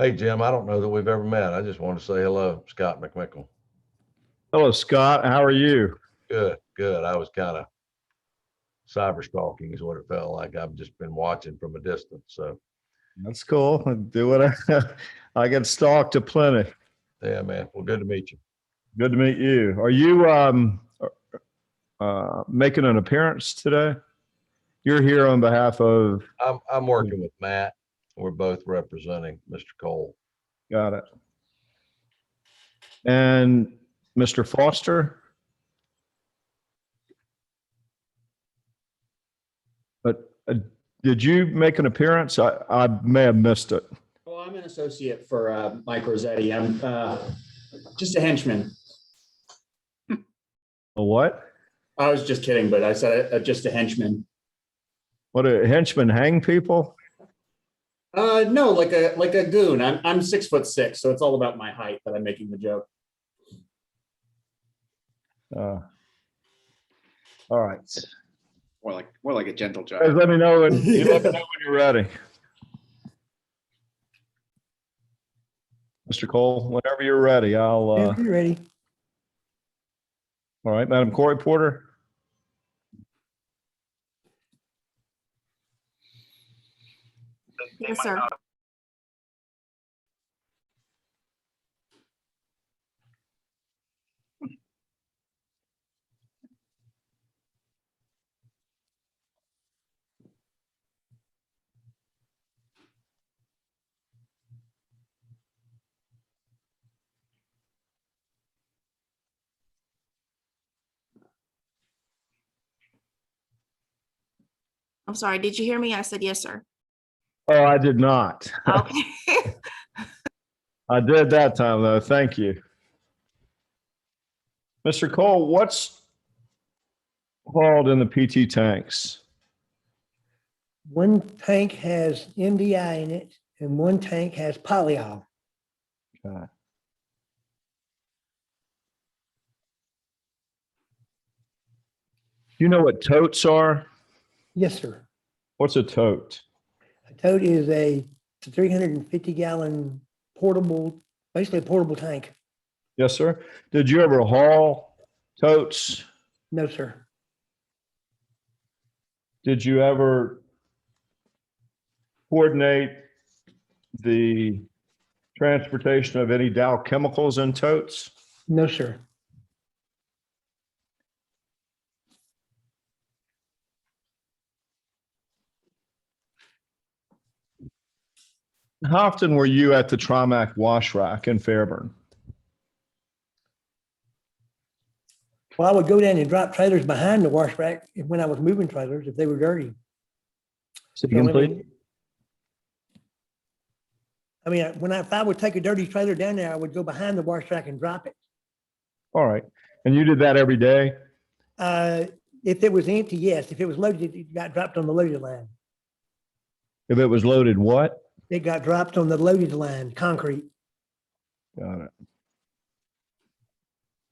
Hey, Jim, I don't know that we've ever met. I just want to say hello, Scott McMickle. Hello, Scott. How are you? Good, good. I was kind of cyber stalking is what it felt like. I've just been watching from a distance. So, That's cool. I do what I get stalked to plenty. yeah, man. Well, good to meet you. Good to meet you. Are you making an appearance today? You're here on behalf of. I'm working with Matt. We're both representing Mr. Cole. Got it. And Mr. Foster? But did you make an appearance? I may have missed it. Well, I'm an associate for Mike Rossetti. I'm just a henchman. A what? I was just kidding, but I said just a henchman. What, a henchman hang people? No, like a goon. I'm 6'6", so it's all about my height that I'm making the joke. All right. More like a gentle Guys, giant. let me know when you're ready. Mr. Cole, whenever you're ready, I'll. Yeah, you're ready. All right, Madam Court Reporter. Yes, sir. I'm sorry, did you hear me? I said, yes, sir. Oh, I did not. Okay. I did that time, though. Thank you. Mr. Cole, what's hauled in the PT tanks? One tank has MDI in it and one tank has polyol. Okay. You know what totes are? Yes, sir. What's a tote? A tote is a 350-gallon portable, basically a portable tank. Yes, sir. Did you ever haul totes? No, sir. Did you ever coordinate the transportation of any Dow chemicals in totes? No, sir. How often were you at the Trimac wash rack in Fairburn? Well, I would go down and drop trailers behind the wash rack when I was moving trailers if they were dirty. City complete? If I would take a dirty trailer down there, I would go behind the wash rack and drop it. All right. And you did that every day? If it was empty, yes. If it was loaded, it got dropped on the loaded line. If it was loaded, what? It got dropped on the loaded line, concrete. Got it.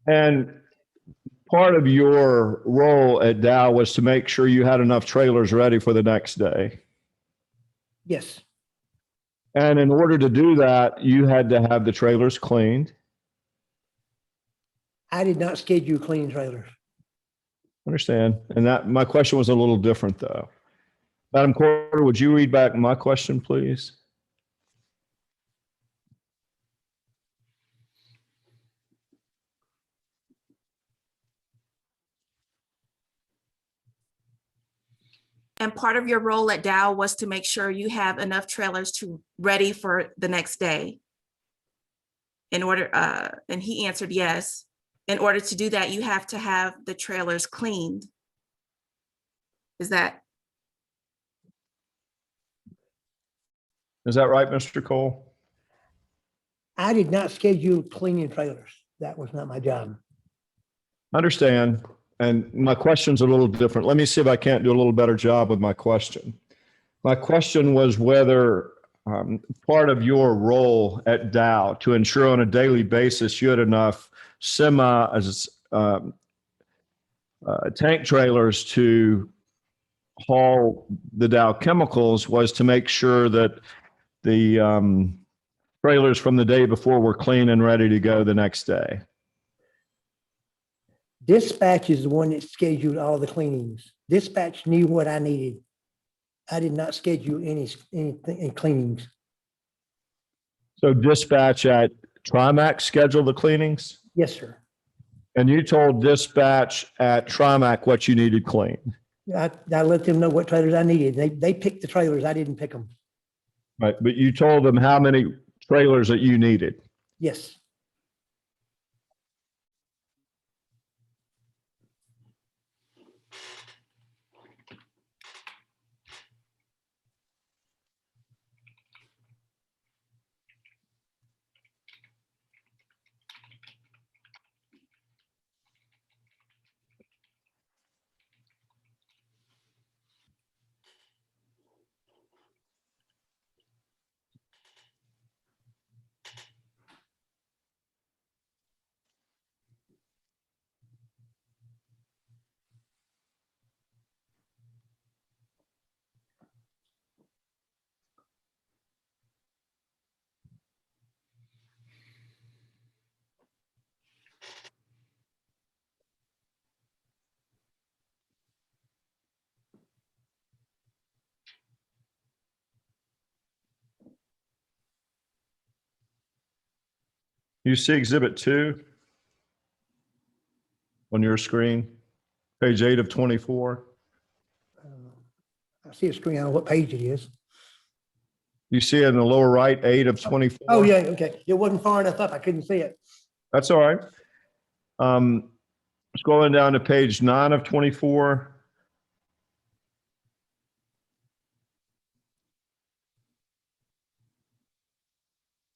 And part of your role at Dow was to make sure you had enough trailers ready for the next day. Yes, And in order to do that, you had to have the trailers cleaned. I did not schedule cleaning trailers. Understand. And that my question was a little different though. Madam Corder, would you read back my question, please? And part of your role at Dow was to make sure you have enough trailers to ready for the next day. In order, and he answered yes. In order to do that, you have to have the trailers cleaned. Is that? Is that right, Mr. Cole? I did not schedule cleaning trailers. That was not my job. Understand. And my question's a little different. Let me see if I can't do a little better job with my question. My question was whether part of your role at Dow to ensure on a daily basis you had enough tank trailers to haul the Dow chemicals was to make sure that the trailers from the day before were clean and ready to go the next day. Dispatch is the one that scheduled all the cleanings. Dispatch knew what I needed. I did not schedule any cleanings. So dispatch at Trimac scheduled the cleanings? Yes, sir. And you told dispatch at Trimac what you needed cleaned? I let them know what trailers I needed. They picked the trailers. I didn't pick them. Right, but you told them how many trailers that you needed? Yes. You see Exhibit 2 on your screen, page 8 of 24. I see a screen on what page it is. You see it in the lower right, 8 of 24. Oh, yeah, okay. It wasn't far enough up. I couldn't see it. That's all right. Scrolling down to page 9 of 24.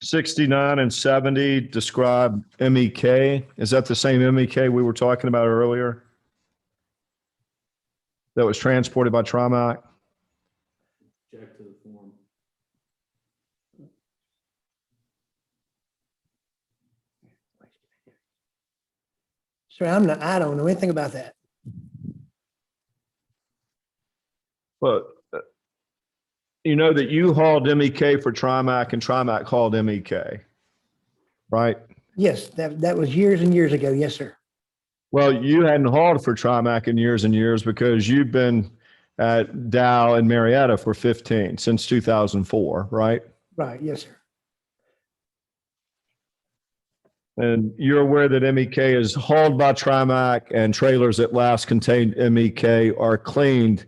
'69 and 70 describe MEK. Is that the same MEK we were talking about earlier? That was transported by Trimac? Check to the form. Sir, I don't know anything about that. But you know that you hauled MEK for Trimac and Trimac hauled MEK, right? Yes, that was years and years ago. Yes, sir. Well, you hadn't hauled for Trimac in years and years because you've been at Dow and Marietta for since 2004, right? Right. Yes, sir. And you're aware that MEK is hauled by Trimac and trailers that last contained MEK are cleaned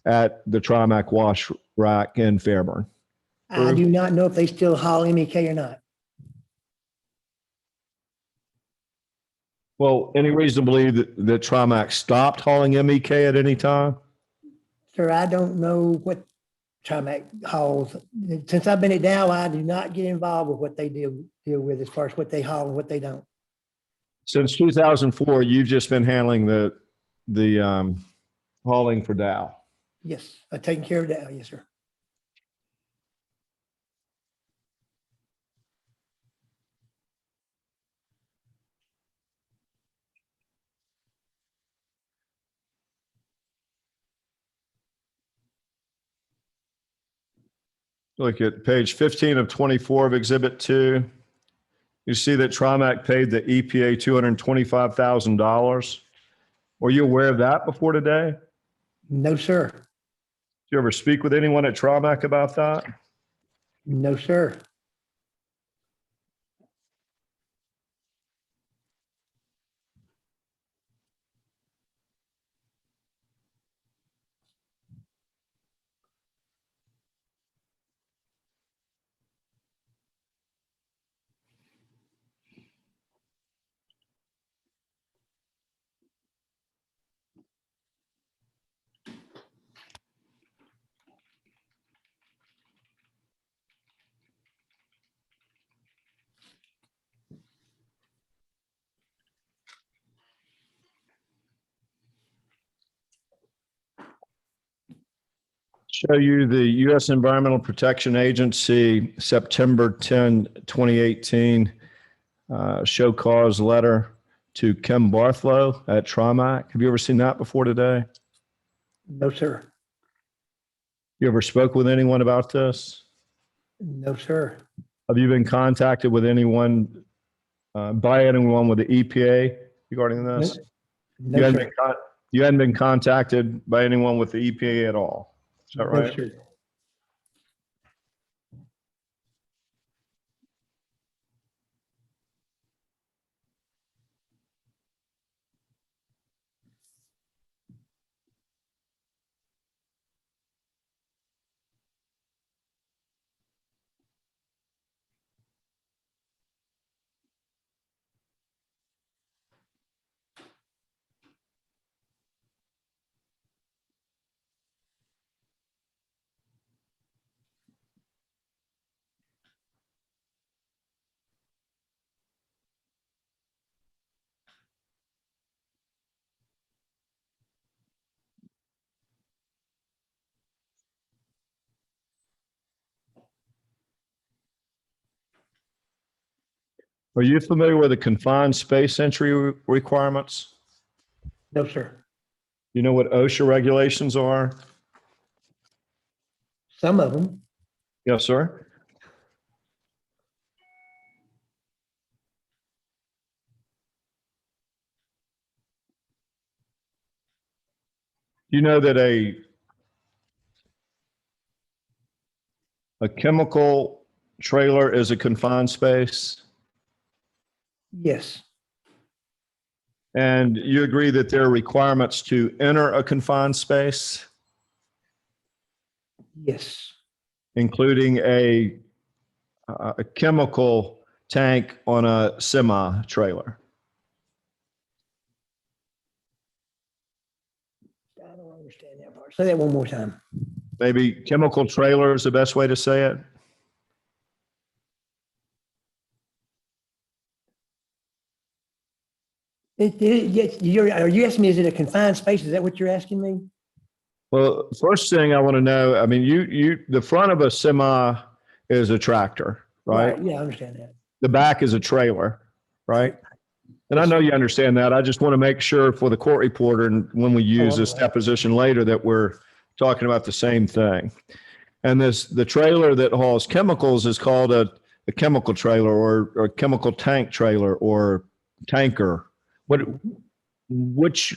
at the Trimac wash rack in Fairburn. I do not know if they still haul MEK or not. Well, any reason to believe that Trimac stopped hauling MEK at any time? Sir, I don't know what Trimac hauls. Since I've been at Dow, I do not get involved with what they deal with as far as what they haul and what they don't. Since 2004, you've just been handling the hauling for Dow. Yes, I've taken care of Dow. Yes, sir. Look at page 15 of 24 of Exhibit 2. You see that Trimac paid the EPA $225,000. Were you aware of that before today? Did No, sir. you ever speak with anyone at Trimac about that? No, sir. Show you the U.S. Environmental Protection Agency, September 10, 2018, show cause letter to Kim Barthlow at Trimac. Have you ever seen that before today? No, sir. You ever spoke with anyone about this? No, sir. Have you been contacted with anyone, by anyone with the EPA regarding this? No, You hadn't sir. been you hadn't been contacted by anyone with the EPA at all? Is that No, right? sir. Are you familiar with the confined space entry requirements? No, sir. You know what OSHA regulations are? Some of them. Yes, sir. You know that a chemical trailer is a confined space? Yes. And you agree that there are requirements to enter a confined space, Yes. including a chemical tank on a semi trailer? I don't understand that part. Say that one more time. Maybe chemical trailer is the best way to say it? Yes, are you asking me, is it a confined space? Is that what you're asking me? Well, first thing I want to know, I mean, the front of a semi is a tractor, right? Yeah, I understand that. The back is a trailer, right? And I know you understand that. I just want to make sure for the court reporter and when we use I'm this aware. deposition later that we're talking about the same thing. And the trailer that hauls chemicals is called a chemical trailer or a chemical tank trailer or tanker. Which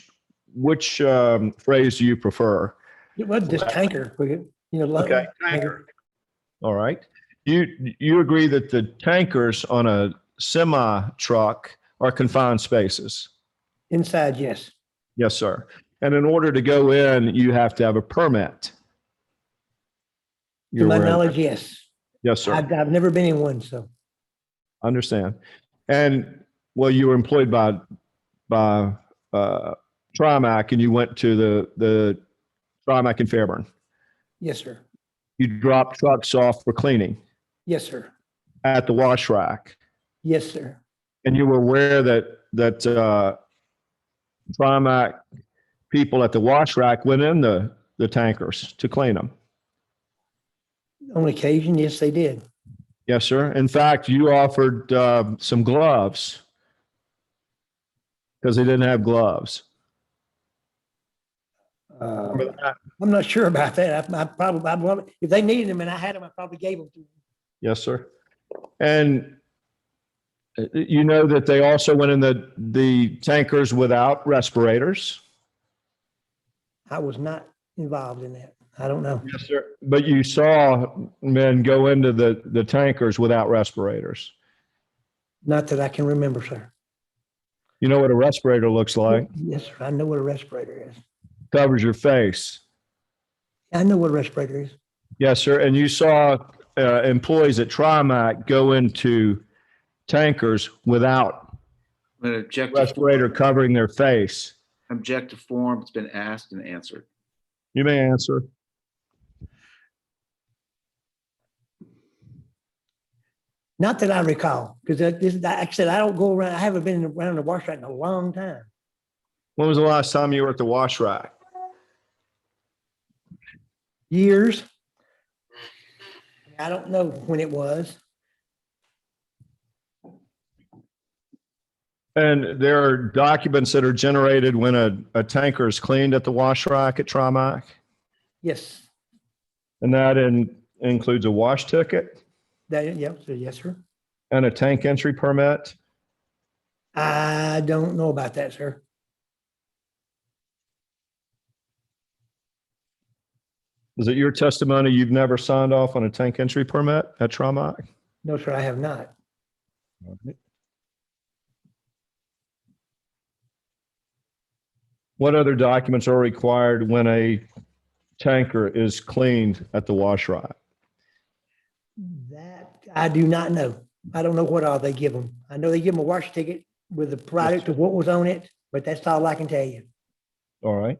phrase do you prefer? It was just tanker. Okay, tanker. All right. You agree that the tankers on a semi truck are confined spaces? Inside, yes. Yes, sir. And in order to go in, you have to have a permit. To You're my aware of knowledge, that? yes. Yes, sir. I've never been in one, so. Understand. And well, you were employed by Trimac and you went to the Trimac in Fairburn. Yes, sir. You dropped trucks off for cleaning Yes, sir. at the wash rack. Yes, sir. And you were aware that Trimac people at the wash rack went in the tankers to clean them. On occasion, yes, they did. Yes, sir. In fact, you offered some gloves because they didn't have gloves. Remember that? I'm not sure about that. I probably, if they needed them and I had them, I probably gave them to them. Yes, sir. And you know that they also went in the tankers without respirators. I was not involved in that. I don't know. Yes, sir. But you saw men go into the tankers without respirators. Not that I can remember, sir. You know what a respirator looks like? Yes, sir. I know what a respirator is. Covers your face. I know what a respirator is. Yes, sir. And you saw employees at Trimac go into tankers without An objective, respirator covering their face. objective form, it's been asked and answered. You may answer. Not that I recall, because like I said, I don't go around, I haven't been around the wash rack in a long time. When was the last time you were at the wash rack? Years. I don't know when it was. And there are documents that are generated when a tanker is cleaned at the wash rack at Trimac. Yes, And that includes a wash ticket. That, yep, so yes, sir. And a tank entry permit? I don't know about that, sir. Is it your testimony you've never signed off on a tank entry permit at Trimac? No, sir, I have not. What other documents are required when a tanker is cleaned at the wash rack? That I do not know. I don't know what all they give them. I know they give them a wash ticket with the product of what was on it, but that's all I can tell you. All right.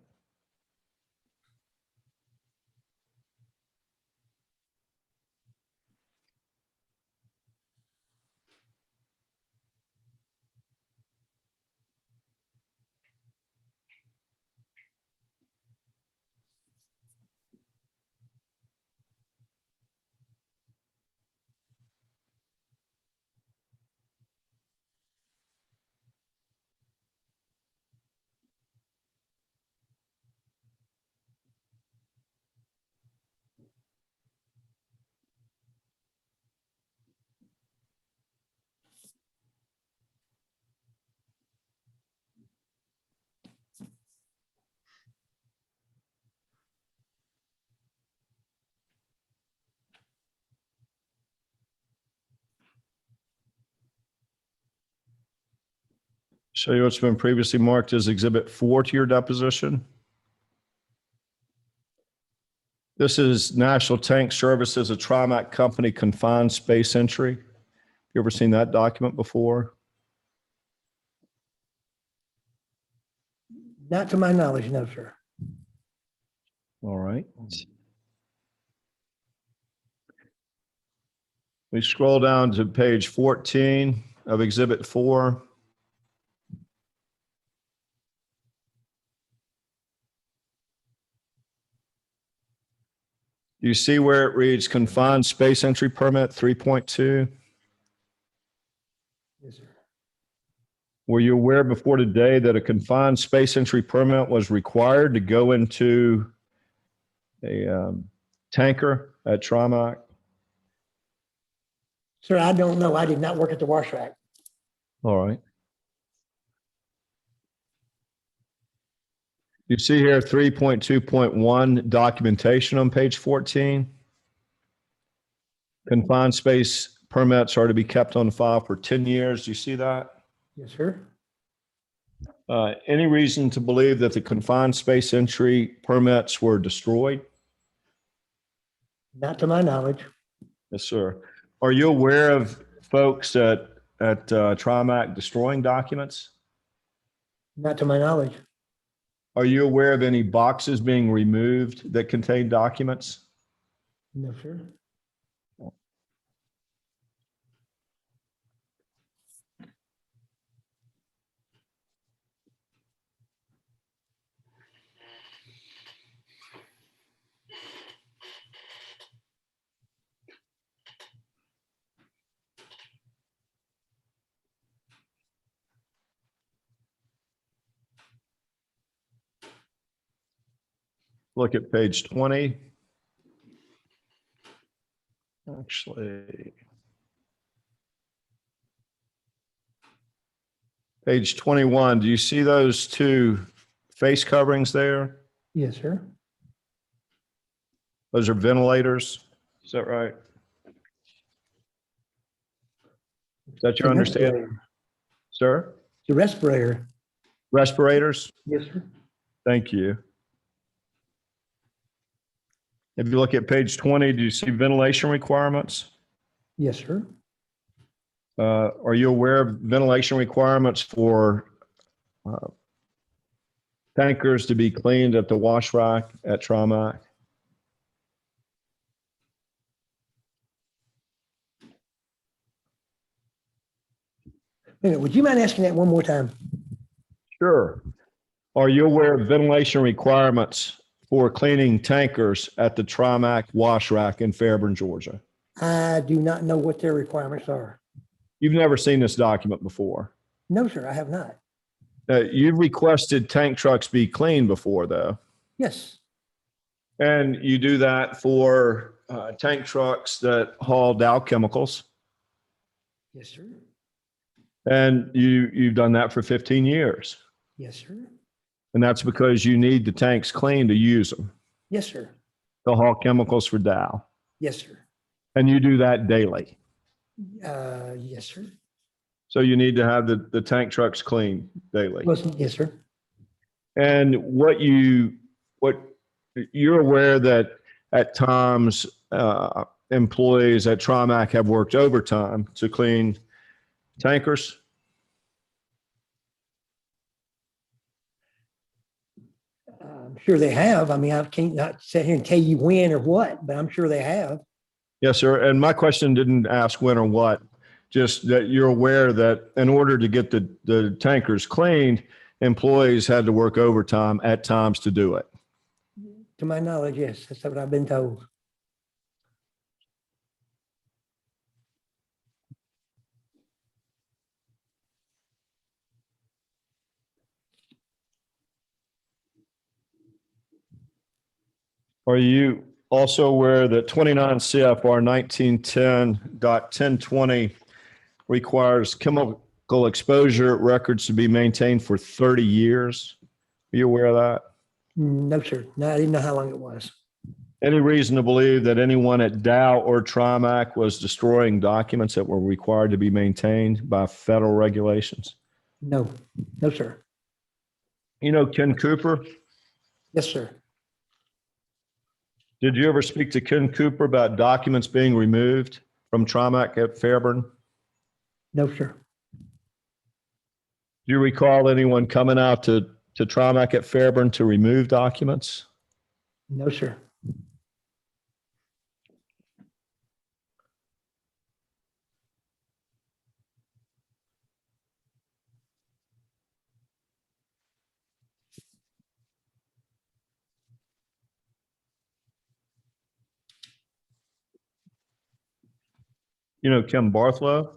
Show you what's been previously marked as Exhibit 4 to your deposition. This is National Tank Services, a Trimac company confined space entry. You ever seen that document before? Not to my knowledge, no, sir. All right. We scroll down to page 14 of Exhibit 4. You see where it reads confined space entry permit 3.2? Yes, sir. Were you aware before today that a confined space entry permit was required to go into a tanker at Trimac? Sir, I don't know. I did not work at the wash rack. All right. You see here 3.2.1 documentation on page 14. Confined space permits are to be kept on file for 10 years. Do you see that? Yes, sir. Any reason to believe that the confined space entry permits were destroyed? Not to my knowledge. Yes, sir. Are you aware of folks at Trimac destroying documents? Not to my knowledge. Are you aware of any boxes being removed that contain documents? No, sir. Look at page 20. Actually, page 21. Do you see those two face coverings there? Yes, sir. Those are ventilators. Is that right? Is that your The understanding, respirator. sir? The respirator. Respirators? Yes, sir. Thank you. If you look at page 20, do you see ventilation requirements? Yes, sir. Are you aware of ventilation requirements for tankers to be cleaned at the wash rack at Trimac? Wait a minute, would you mind asking that one more time? Sure. Are you aware of ventilation requirements for cleaning tankers at the Trimac wash rack in Fairburn, Georgia? I do not know what their requirements are. You've never seen this document before. No, sir, I have not. You've requested tank trucks be cleaned before, though. Yes, And you do that for tank trucks that haul Dow chemicals. Yes, sir. And you've done that for 15 years. Yes, sir. And that's because you need the tanks clean to use them, Yes, sir. to haul chemicals for Dow. Yes, sir. And you do that daily. Yes, sir. So you need to have the tank trucks clean daily. Yes, sir. And what you're aware that at times employees at Trimac have worked overtime to clean tankers. I'm sure they have. I mean, I can't not sit here and tell you when or what, but I'm sure they have. Yes, sir. And my question didn't ask when or what, just that you're aware that in order to get the tankers cleaned, employees had to work overtime at times to do it. To my knowledge, yes, that's what I've been told. Are you also aware that 29 CFR 1910.1020 requires chemical exposure records to be maintained for 30 years? Are you aware of that? No, sir. No, I didn't know how long it was. Any reason to believe that anyone at Dow or Trimac was destroying documents that were required to be maintained by federal regulations? No, no, sir. You know Ken Cooper? Yes, sir. Did you ever speak to Ken Cooper about documents being removed from Trimac at Fairburn? No, sir. Do you recall anyone coming out to Trimac at Fairburn to remove documents? No, sir. You know Kim Barthlow?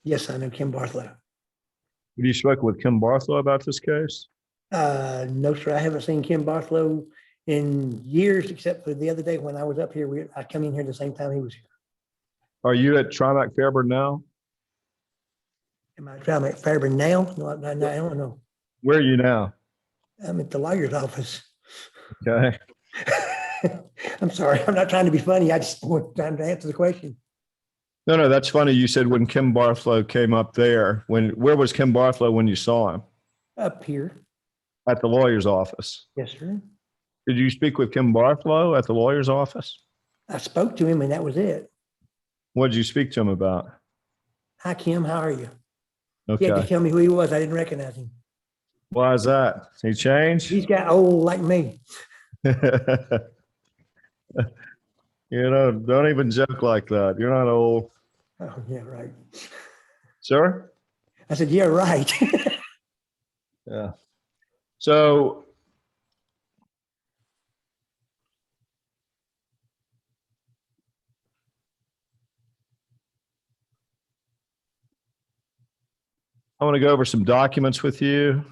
Yes, I know Kim Barthlow. Have you spoken with Kim Barthlow about this case? No, sir. I haven't seen Kim Barthlow in years, except for the other day when I was up here. I come in here the same time he was here. Are you at Trimac Fairburn now? Am I trying to make Fairburn now? No, I don't know. Where are you now? I'm at the lawyer's office. Okay. I'm sorry. I'm not trying to be funny. I just want time to answer the question. No, that's funny. You said when Kim Barthlow came up there, where was Kim Barthlow when you saw him? Up here. At the lawyer's office. Yes, sir. Did you speak with Kim Barthlow at the lawyer's office? I spoke to him and that was it. What did you speak to him about? Hi, Kim. How are you? He had to Okay. tell me who he was. I didn't recognize him. Why is that? He changed? He's got old like me. You know, don't even joke like that. You're not old. Oh, yeah, right. Sir? I said, yeah, right. Yeah. So I want to go over some documents with you.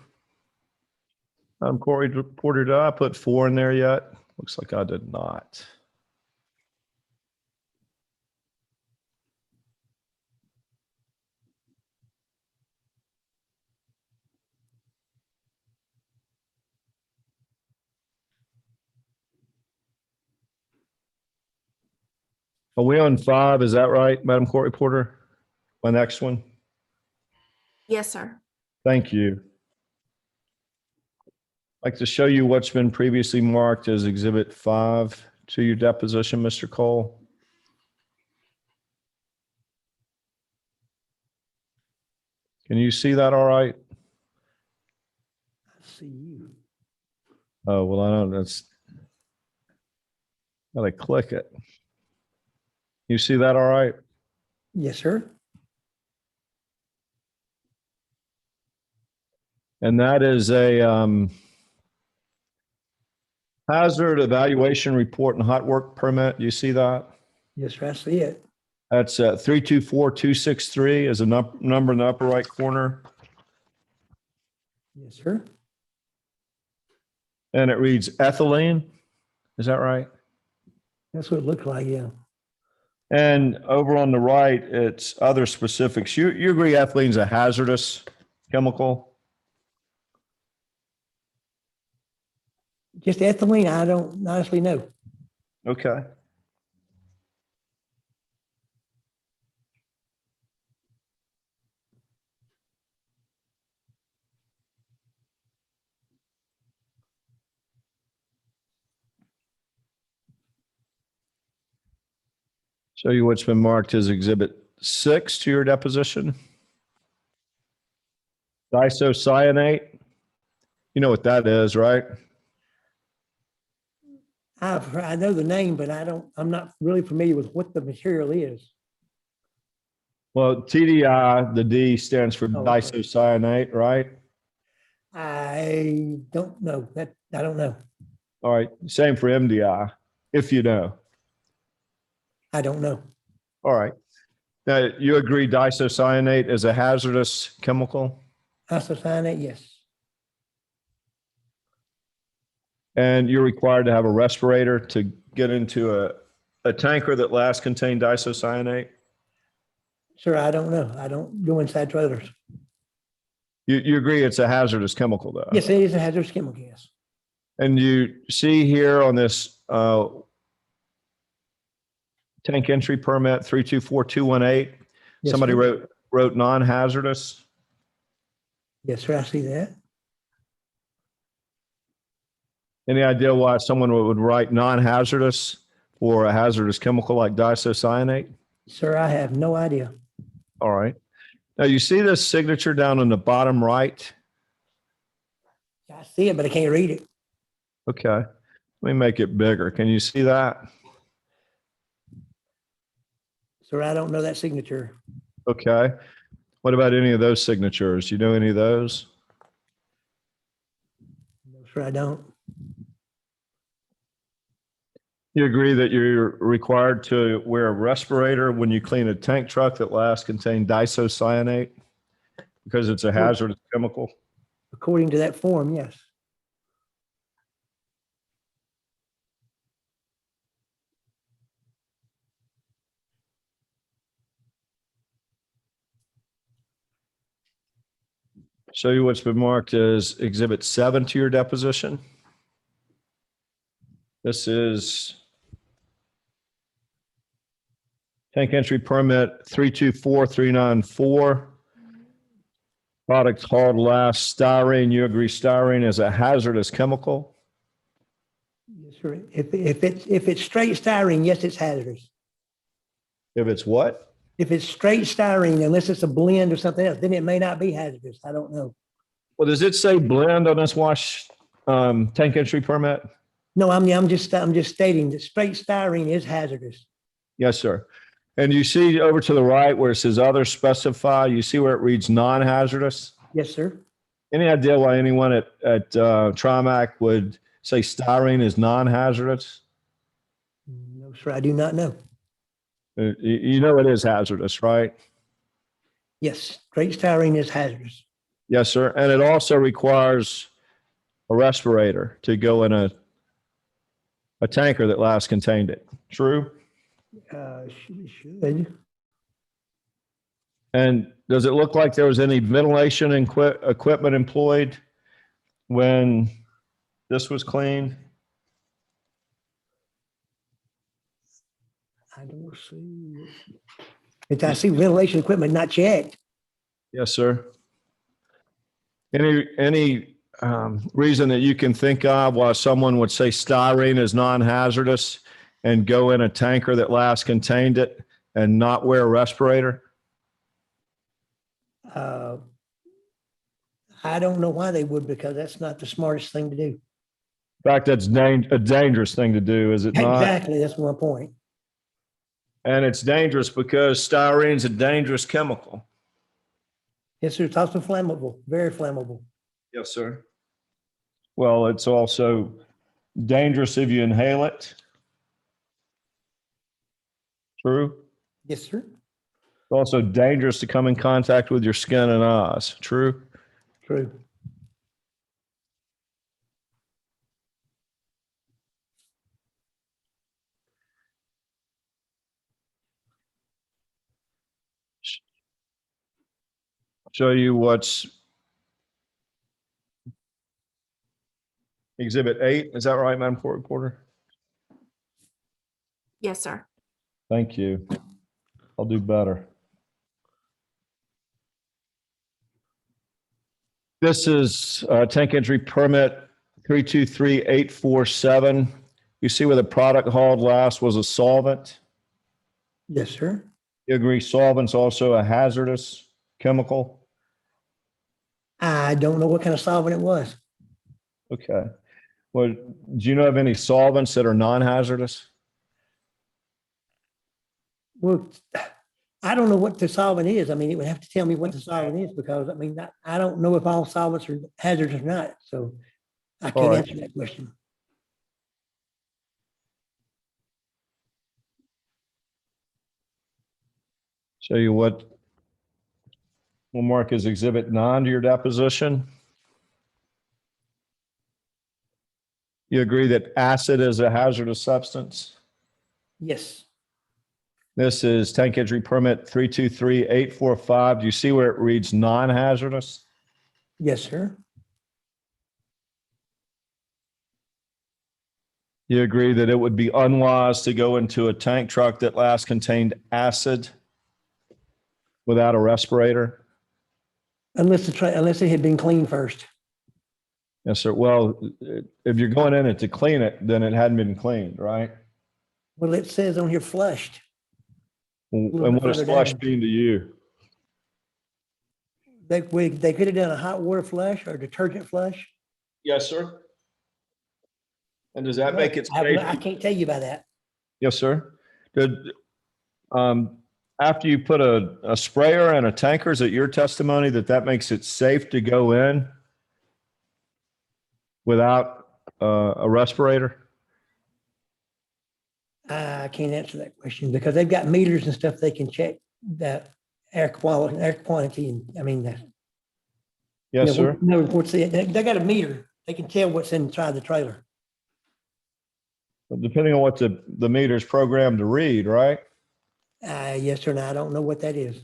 Corey Porter, did I put 4 in there yet? Looks like I did not. Are we on 5? Is that right, Madam Court Reporter? My next one. Yes, sir. Thank you. I'd like to show you what's been previously marked as Exhibit 5 to your deposition, Mr. Cole. Can you see that all right? I see you. Oh, well, I don't, that's, gotta click it. You see that all right? Yes, sir. And that is a hazard evaluation report and hot work permit. Do you see that? Yes, sir. I see it. That's 324263 is a number in the upper right corner. Yes, sir. And it reads ethylene. Is that right? That's what it looked like, yeah. And over on the right, it's other specifics. You agree ethylene's a hazardous chemical? Just ethylene, I don't honestly know. Okay. Show you what's been marked as Exhibit 6 to your deposition. Isocyanate. You know what that is, right? I know the name, but I'm not really familiar with what the material is. Well, TDI, the D stands for Oh, okay. disocyanate, right? I don't know that. I don't know. All right. Same for MDI, if you know. I don't know. All right. Now, you agree disocyanate is a hazardous chemical? Isocyanate, yes. And you're required to have a respirator to get into a tanker that last contained disocyanate? Sir, I don't know. I don't go inside trailers. You agree it's a hazardous chemical, though? Yes, it is a hazardous chemical, yes. And you see here on this tank entry permit 324218, Yes, somebody sir. wrote non-hazardous. Yes, sir, I see that. Any idea why someone would write non-hazardous for a hazardous chemical like disocyanate? Sir, I have no idea. All right. Now you see this signature down on the bottom right? I see it, but I can't read it. Okay. Let me make it bigger. Can you see that? Sir, I don't know that signature. Okay. What about any of those signatures? You know any of those? No, sir, I don't. You agree that you're required to wear a respirator when you clean a tank truck that last contained disocyanate because it's a hazardous chemical? According to that form, yes. Show you what's been marked as Exhibit 7 to your deposition. This is tank entry permit 324394. Product hauled last styrene. You agree styrene is a hazardous chemical? Yes, sir. If it's straight styrene, yes, it's hazardous. If it's what? If it's straight styrene, unless it's a blend or something else, then it may not be hazardous. I don't know. Well, does it say blend on this wash tank entry permit? No, I'm just stating that straight styrene is hazardous. Yes, sir. And you see over to the right where it says other specify, you see where it reads non-hazardous? Yes, sir. Any idea why anyone at Trimac would say styrene is non-hazardous? No, sir, I do not know. You know it is hazardous, right? Yes, straight styrene is hazardous. Yes, sir. And it also requires a respirator to go in a tanker that last contained it. True? Should. And does it look like there was any ventilation equipment employed when this was cleaned? I don't see. I see ventilation equipment not checked. Yes, sir. Any reason that you can think of why someone would say styrene is non-hazardous and go in a tanker that last contained it and not wear a respirator? I don't know why they would, because that's not the smartest thing to do. In fact, that's a dangerous thing to do, is it not? Exactly, that's my point. And it's dangerous because styrene is a dangerous chemical. Yes, sir, it's also flammable, very flammable. Yes, sir. Well, it's also dangerous if you inhale it. True. Yes, sir. It's also dangerous to come in contact with your skin and eyes. True. True. Show you what's Exhibit 8. Is that right, Madam Court Reporter? Yes, sir. Thank you. I'll do better. This is tank entry permit 323847. You see where the product hauled last was a solvent. Yes, sir. You agree solvent's also a hazardous chemical? I don't know what kind of solvent it was. Okay. Well, do you know of any solvents that are non-hazardous? Well, I don't know what the solvent is. I mean, it would have to tell me what the solvent is because I mean, I don't know if all solvents are hazardous or not. So I All can't right. answer that question. Show you what we'll mark as Exhibit 9 to your deposition. You agree that acid is a hazardous substance? Yes. This is tank entry permit 323845. Do you see where it reads non-hazardous? Yes, sir. You agree that it would be unwise to go into a tank truck that last contained acid without a respirator? Unless unless it had been cleaned first. Yes, sir. Well, if you're going in it to clean it, then it hadn't been cleaned, right? Well, it says on here flushed. And little what bit does further flush down. mean to you? They could have done a hot water flush or detergent flush. Yes, sir. And does that Well, make it I safe? can't tell you about that. Yes, sir. Did, after you put a sprayer and a tanker, is it your testimony that that makes it safe to go in without a respirator? I can't answer that question because they've got meters and stuff they can check that air quantity. And I mean, Yes, sir. No, what's they got a meter. They can tell what's inside the trailer. But depending on what the meter's programmed to read, right? Yes, sir. Now I don't know what that is.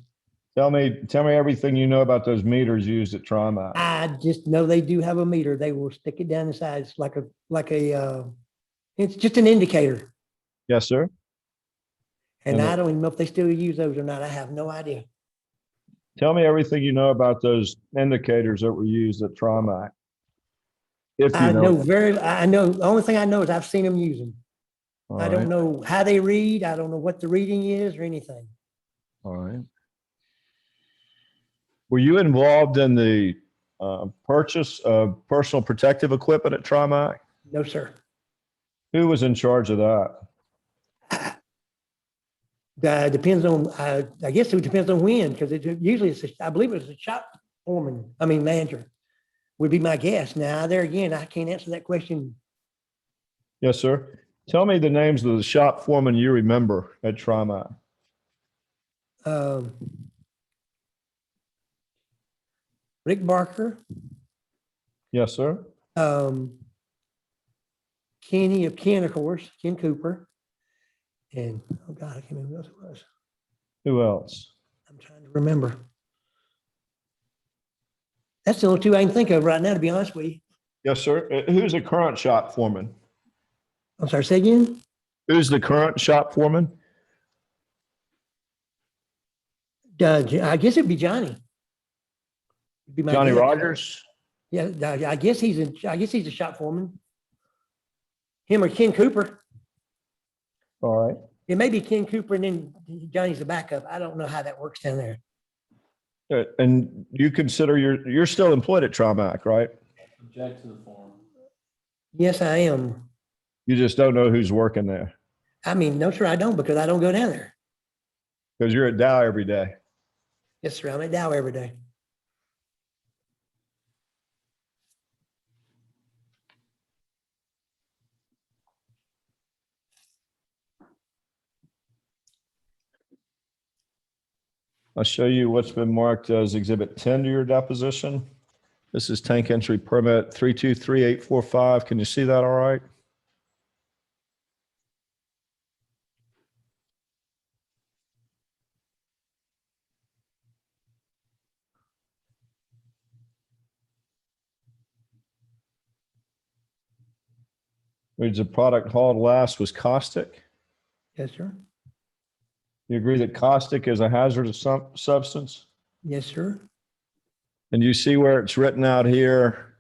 Tell me everything you know about those meters used at Trimac. I just know they do have a meter. They will stick it down the sides like a it's just an indicator. Yes, sir. And And I don't even know if they still use those or not. I have no idea. tell me everything you know about those indicators that were used at Trimac. If you I know. the only thing I know is I've seen them use them. All I right. don't know how they read. I don't know what the reading is or anything. All right. Were you involved in the purchase of personal protective equipment at Trimac? No, sir. Who was in charge of that? Depends on, I guess it depends on when, because usually I believe it's a shop foreman, manager would be my guess. Now, there again, I can't answer that question. Yes, sir. Tell me the names of the shop foremen you remember at Trimac. Rick Barker, Yes, sir. Kenny of Ken, of course, Ken Cooper. And, oh God, I can't remember who else it was. Who else? I'm trying to remember. That's the only two I can think of right now, to be honest with you. Yes, sir. Who's the current shop foreman? I'm sorry, say again? Who's the current shop foreman? I guess it'd be Johnny. It'd be my Johnny guess. Rogers? Yeah, I guess he's a shop foreman. Him or Ken Cooper. All right. It may be Ken Cooper and then Johnny's the backup. I don't know how that works down there. And you consider you're still employed at Trimac, right? Object to the form. Yes, I am. You just don't know who's working there I mean, no, sir, I don't because I don't go down there. because you're at Dow every day. Yes, sir, I'm at Dow every day. I'll show you what's been marked as Exhibit 10 to your deposition. This is tank entry permit 323845. Can you see that all right? Reads the product hauled last was caustic. Yes, sir. You agree that caustic is a hazardous substance? Yes, sir. And you see where it's written out here,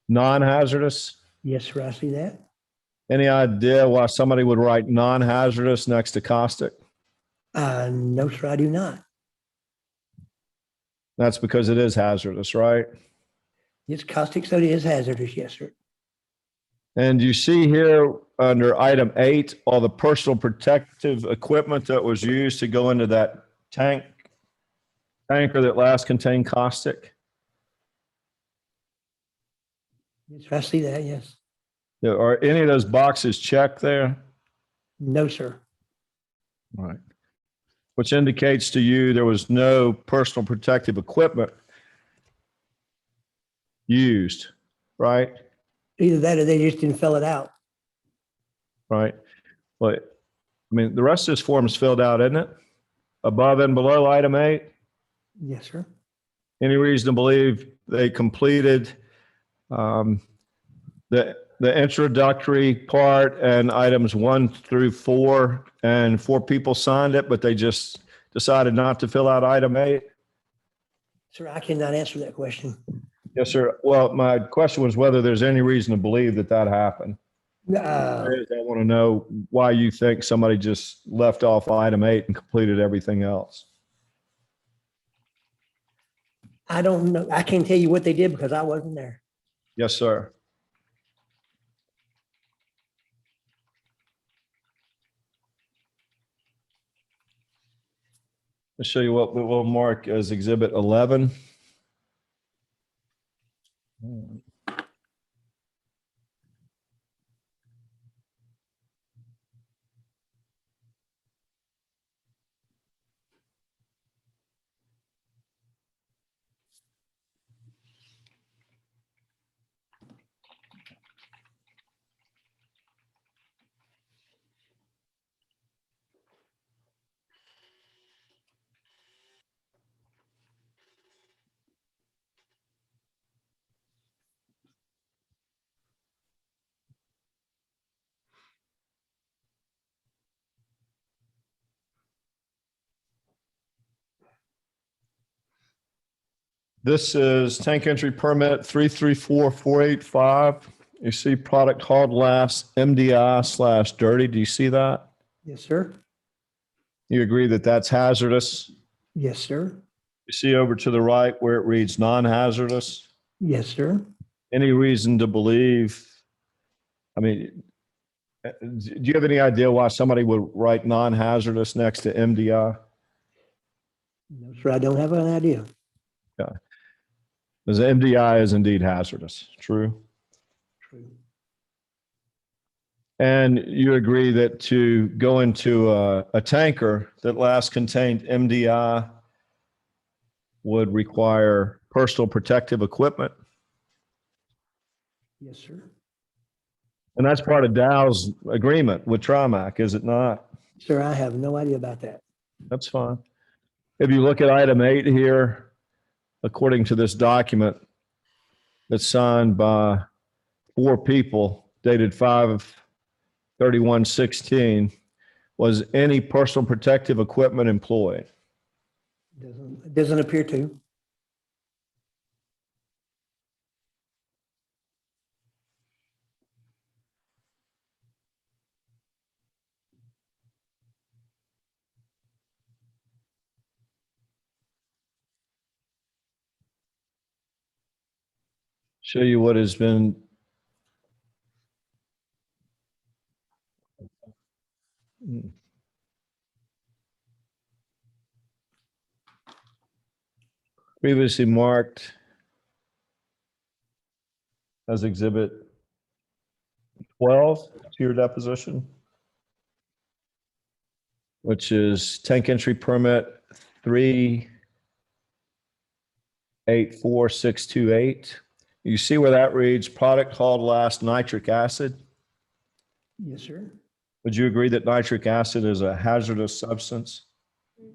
non-hazardous? Yes, sir. I see that. Any idea why somebody would write non-hazardous next to caustic? No, sir, I do not. That's because it is hazardous, right? Yes, caustic soda is hazardous. Yes, sir. And you see here under item 8, all the personal protective equipment that was used to go into that tanker that last contained caustic. Yes, sir. I see that. Yes. Are any of those boxes checked there? No, sir. Right. Which indicates to you there was no personal protective equipment used, right? Either that or they just didn't fill it out. Right. But I mean, the rest of this form is filled out, isn't it? Above and below item 8. Yes, sir. Any reason to believe they completed the introductory part and items 1 through 4, and 4 people signed it, but they just decided not to fill out item 8? Sir, I cannot answer that question. Yes, sir. Well, my question was whether there's any reason to believe that that happened. I want to know why you think somebody just left off item 8 and completed everything else. I don't know. I can't tell you what they did because I wasn't there. Yes, sir. I'll show you what we'll mark as Exhibit 11. This is tank entry permit 334485. You see product hauled last MDI/dirty. Do you see that? Yes, sir. You agree that that's hazardous? Yes, sir. You see over to the right where it reads non-hazardous? Yes, sir. Any reason to believe, I mean, do you have any idea why somebody would write non-hazardous next to MDI? No, sir. I don't have an idea. Because MDI is indeed hazardous, true? True. And you agree that to go into a tanker that last contained MDI would require personal protective equipment? Yes, sir. And that's part of Dow's agreement with Trimac, is it not? Sir, I have no idea about that. That's fine. If you look at item 8 here, according to this document that's signed by 4 people dated 5/31/16, was any personal protective equipment employed? Doesn't appear to. Show you what has been previously marked as Exhibit 12 to your deposition, which is tank entry permit 384628. You see where that reads product hauled last nitric acid? Yes, sir. Would you agree that nitric acid is a hazardous substance?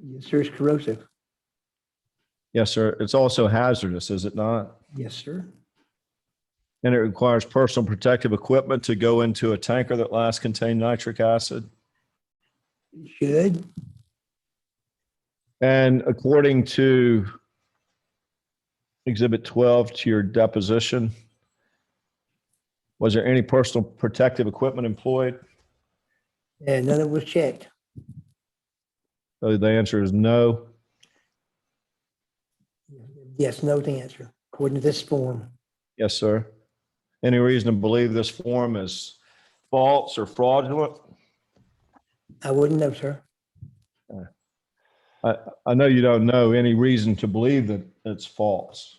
Yes, sir. It's corrosive. Yes, sir. It's also hazardous, is it not? Yes, sir. And it requires personal protective equipment to go into a tanker that last contained nitric acid. Should. And according to Exhibit 12 to your deposition, was there any personal protective equipment employed? And none of it was checked. So the answer is no. Yes, no to answer, according to this form. Yes, sir. Any reason to believe this form is false or fraudulent? I wouldn't know, sir. I know you don't know any reason to believe that it's false.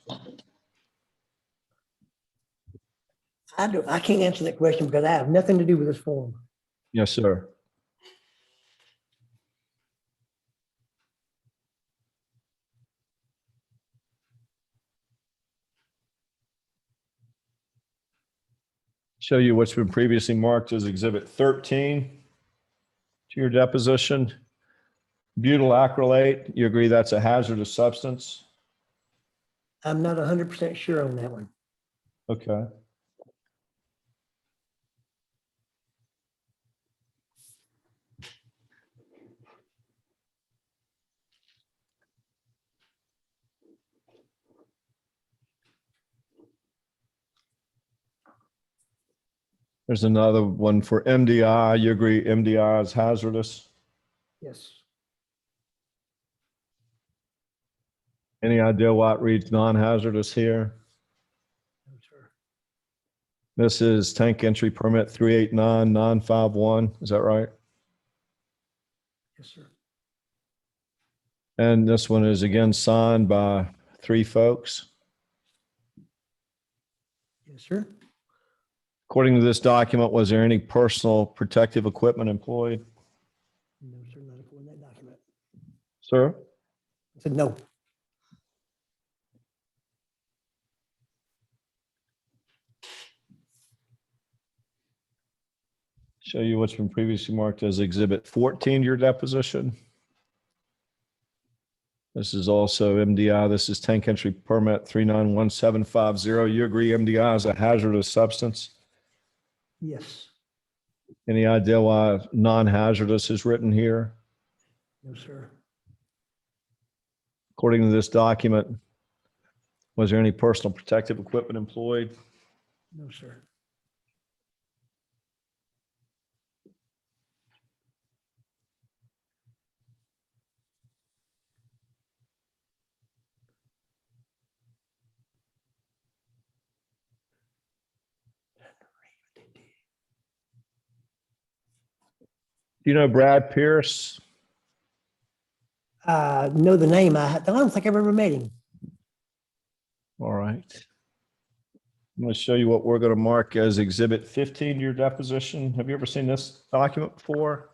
I can't answer that question because I have nothing to do with this form. Yes, sir. Show you what's been previously marked as Exhibit 13 to your deposition. Butyl acrylate, you agree that's a hazardous substance? I'm not 100% sure on that one. Okay. There's another one for MDI. You agree MDI is hazardous? Yes. Any idea why it reads non-hazardous here? No, sir. This is tank entry permit 389951. Is that right? Yes, sir. And this one is again signed by 3 folks. Yes, sir. According to this document, was there any personal protective equipment employed? No, sir, not according to that document. Sir? I said no. Show you what's been previously marked as Exhibit 14 to your deposition. This is also MDI. This is tank entry permit 391750. You agree MDI is a hazardous substance? Yes. Any idea why non-hazardous is written here? No, sir. According to this document, was there any personal protective equipment employed? No, sir. Do you know Brad Pierce? Know the name. I don't think I've ever met him. All right. I'm going to show you what we're going to mark as Exhibit 15 to your deposition. Have you ever seen this document before?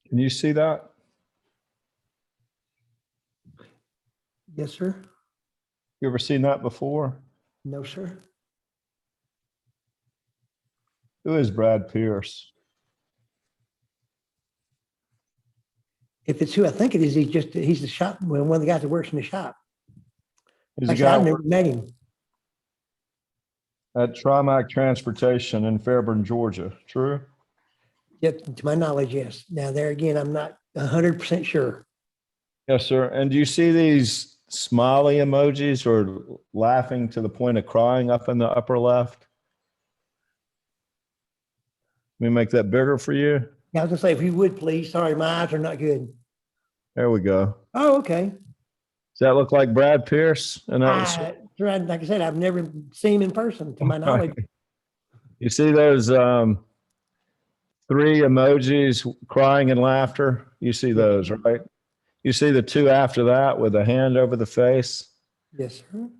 Can you see that? Yes, sir. You ever seen that before? No, sir. Who is Brad Pierce? If it's who I think it is, he's the shop, well, one of the guys that works in the shop. He's a Actually, guy I've never met him. at Trimac Transportation in Fairburn, Georgia. True? Yep, to my knowledge, yes. Now, there again, I'm not 100% sure. Yes, sir. And do you see these smiley emojis or laughing to the point of crying up in the upper left? Let me make that bigger for you. Yeah, I was gonna say, if you would, please. Sorry, my eyes are not good. There we go. Oh, okay. Does that look like Brad Pierce? And that was, Like I said, I've never seen him in person, to my knowledge. you see those three emojis, crying and laughter? You see those, right? You see the two after that with a hand over the face? Yes, sir.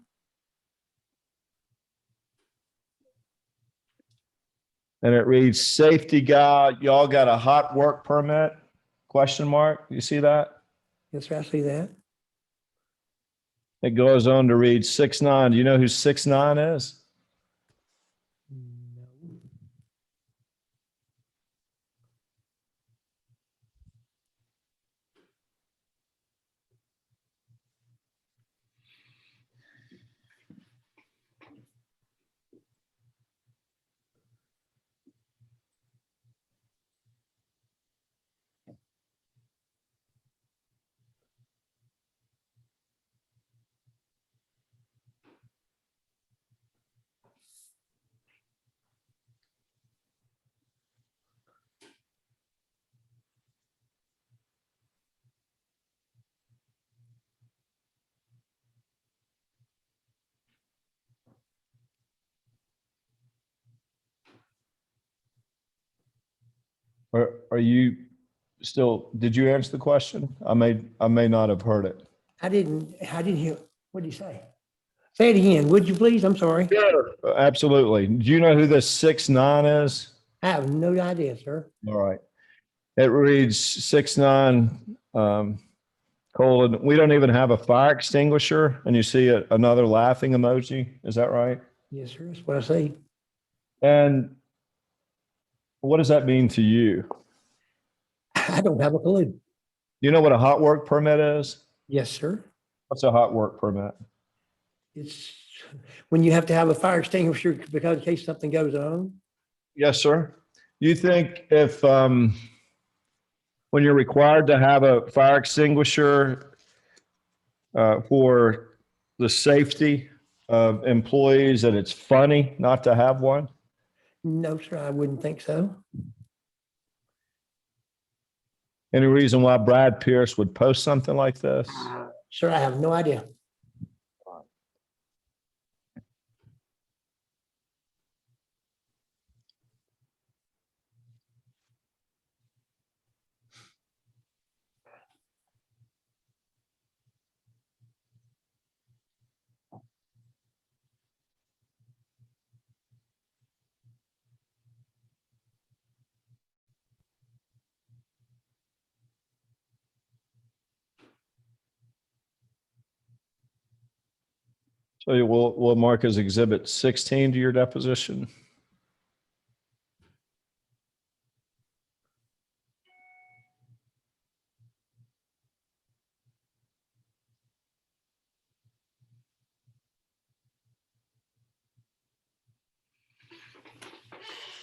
And it reads, safety guy, y'all got a hot work permit? Question mark. You see that? Yes, sir. I see that. It goes on to read 6'9". Do you know who 6'9" is? No. Or are you still, did you answer the question? I may not have heard it. I didn't hear, what did you say? Say it again, would you please? I'm sorry. Absolutely. Do you know who this 6'9" is? I have no idea, sir. All right. It reads 6'9", colon. We don't even have a fire extinguisher. And you see another laughing emoji. Is that right? Yes, sir. That's what I see. And what does that mean to you? I don't have a clue. You know what a hot work permit is? Yes, sir. What's a hot work permit? It's when you have to have a fire extinguisher because in case something goes on. Yes, sir. You think if, when you're required to have a fire extinguisher for the safety of employees, that it's funny not to have one? No, sir, I wouldn't think so. Any reason why Brad Pierce would post something like this? Sir, I have no idea. So you will mark as exhibit 16 to your deposition.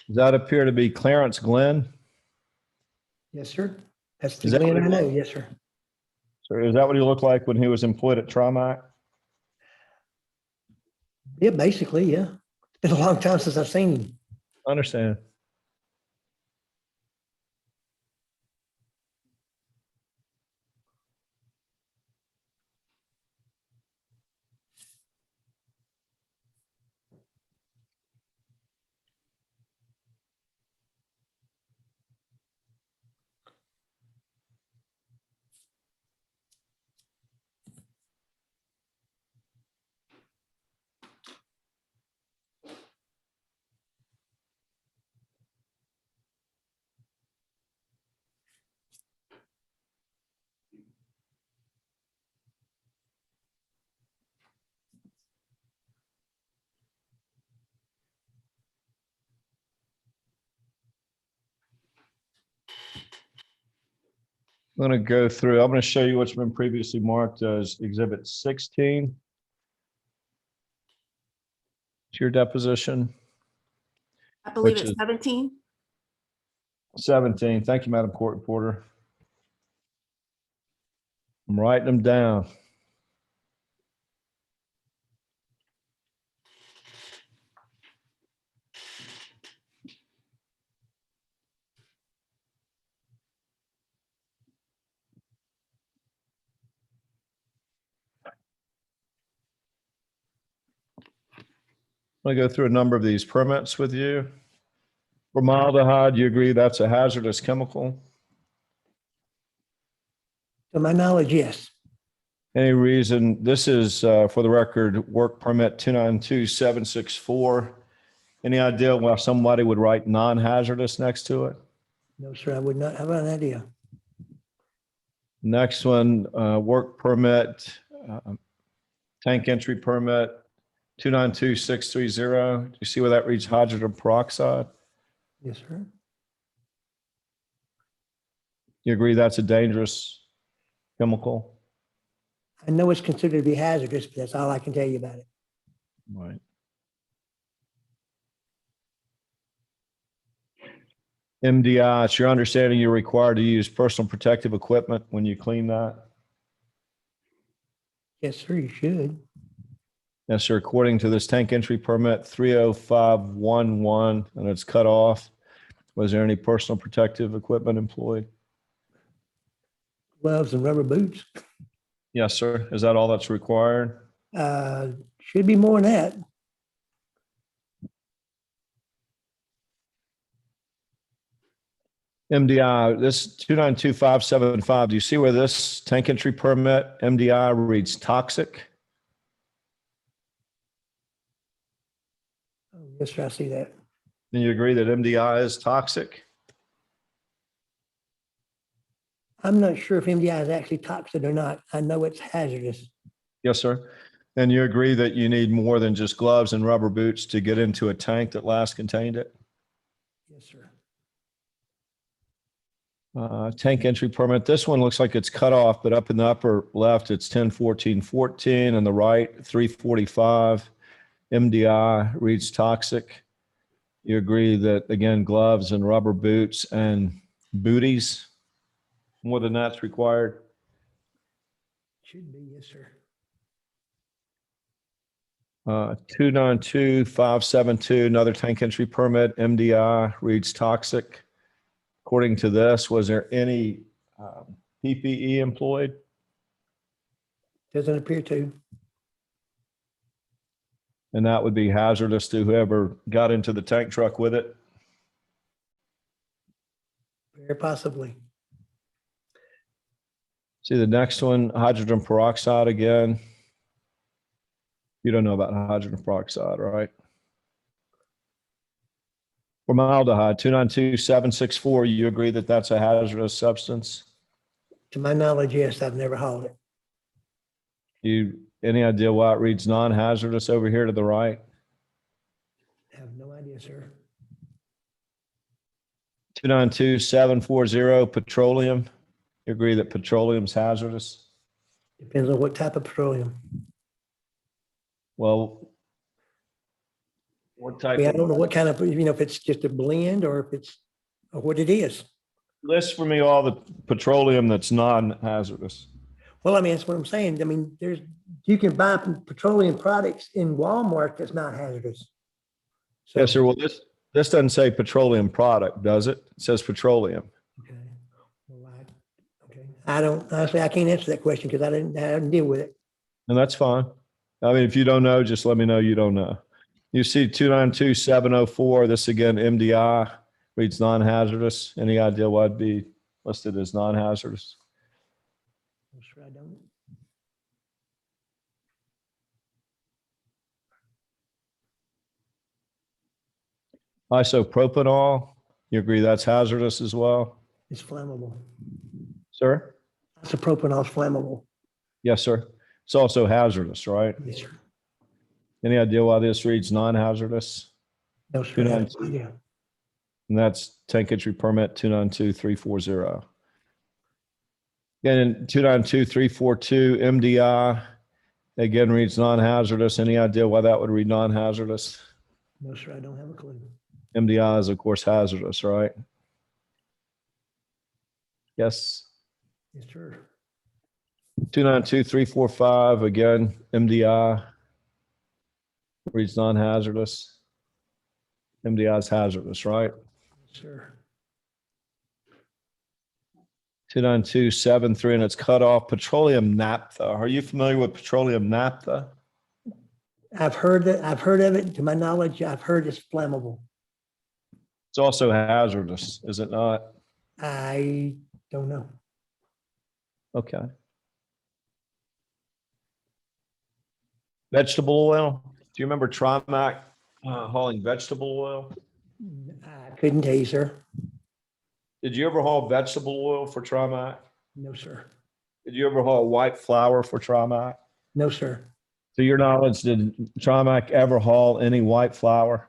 Does that appear to be Clarence Glenn? Yes, sir. That's the Is that Glenn what I it know. is? Yes, sir. So is that what he looked like when he was employed at Trimac? Yeah, basically, yeah. It's been a long time since I've seen him. I understand. I'm going to go through, I'm going to show you what's been previously marked as Exhibit 16. To your deposition. I believe Which it's is- 17. 17. Thank you, Madam Court Reporter. I'm writing them down. I'm going to go through a number of these permits with you. Formaldehyde, you agree that's a hazardous chemical? To my knowledge, yes. Any reason, this is for the record, work permit 292764. Any idea why somebody would write non-hazardous next to it? No, sir, I would not have an idea. Next one, work permit, tank entry permit 292630. Do you see where that reads hydrogen peroxide? Yes, sir. You agree that's a dangerous chemical? I know it's considered to be hazardous, but that's all I can tell you about it. Right. MDI, it's your understanding you're required to use personal protective equipment when you clean that? Yes, sir, you should. Yes, sir. According to this tank entry permit 30511, and it's cut off, was there any personal protective equipment employed? Gloves and rubber boots. Yes, sir. Is that all that's required? Should be more than that. MDI, this 292575, do you see where this tank entry permit MDI reads toxic? Oh, yes, sir, I see that. Do you agree that MDI is toxic? I'm not sure if MDI is actually toxic or not. I know it's hazardous. Yes, sir. And you agree that you need more than just gloves and rubber boots to get into a tank that last contained it? Yes, sir. Tank entry permit. This one looks like it's cut off, but up in the upper left, it's 101414, and the right, 345. MDI reads toxic. You agree that, again, gloves and rubber boots and booties, more than that's required? Should be, yes, sir. 292572, another tank entry permit, MDI reads toxic. According to this, was there any PPE employed? Doesn't appear to. And that would be hazardous to whoever got into the tank truck with it? Very possibly. See the next one, hydrogen peroxide again. You don't know about hydrogen peroxide, right? Formaldehyde, 292764, you agree that that's a hazardous substance? To my knowledge, yes, I've never hauled it. Any idea why it reads non-hazardous over here to the right? I have no idea, sir. 292740, petroleum. You agree that petroleum's hazardous? Depends on what type of petroleum. Well, what I type mean, I of, don't know what kind of, if it's just a blend or if it's, or what it is. list for me all the petroleum that's non-hazardous. Well, I mean, that's what I'm saying. I mean, you can buy petroleum products in Walmart that's not hazardous. So- Yes, sir. Well, this doesn't say petroleum product, does it? It says petroleum. Okay. Well, okay. I don't, honestly, I can't answer that question because I didn't deal with it. And that's fine. I mean, if you don't know, just let me know you don't know. You see 292704, this again, MDI reads non-hazardous. Any idea why it'd be listed as non-hazardous? I'm sure I don't. Isopropanol, you agree that's hazardous as well? It's flammable. Sir? Isopropanol is flammable. Yes, sir. It's also hazardous, right? Yes, sir. Any idea why this reads non-hazardous? No, sir. I have no idea. And that's tank entry permit 292340. Again, 292342 MDI, again, reads non-hazardous. Any idea why that would read non-hazardous? No, sir, I don't have a clue. MDI is, of course, hazardous, right? Yes. Yes, sir. 292345, again, MDI reads non-hazardous. MDI is hazardous, right? Yes, sir. 29273, and it's cut off petroleum naphtha. Are you familiar with petroleum naphtha? I've heard that, I've heard of it. To my knowledge, I've heard it's flammable. It's also hazardous, is it not? I don't know. Okay. Vegetable oil. Do you remember Trimac hauling vegetable oil? I couldn't tell you, sir. Did you ever haul vegetable oil for Trimac? No, sir. Did you ever haul white flour for Trimac? No, sir. To your knowledge, did Trimac ever haul any white flour?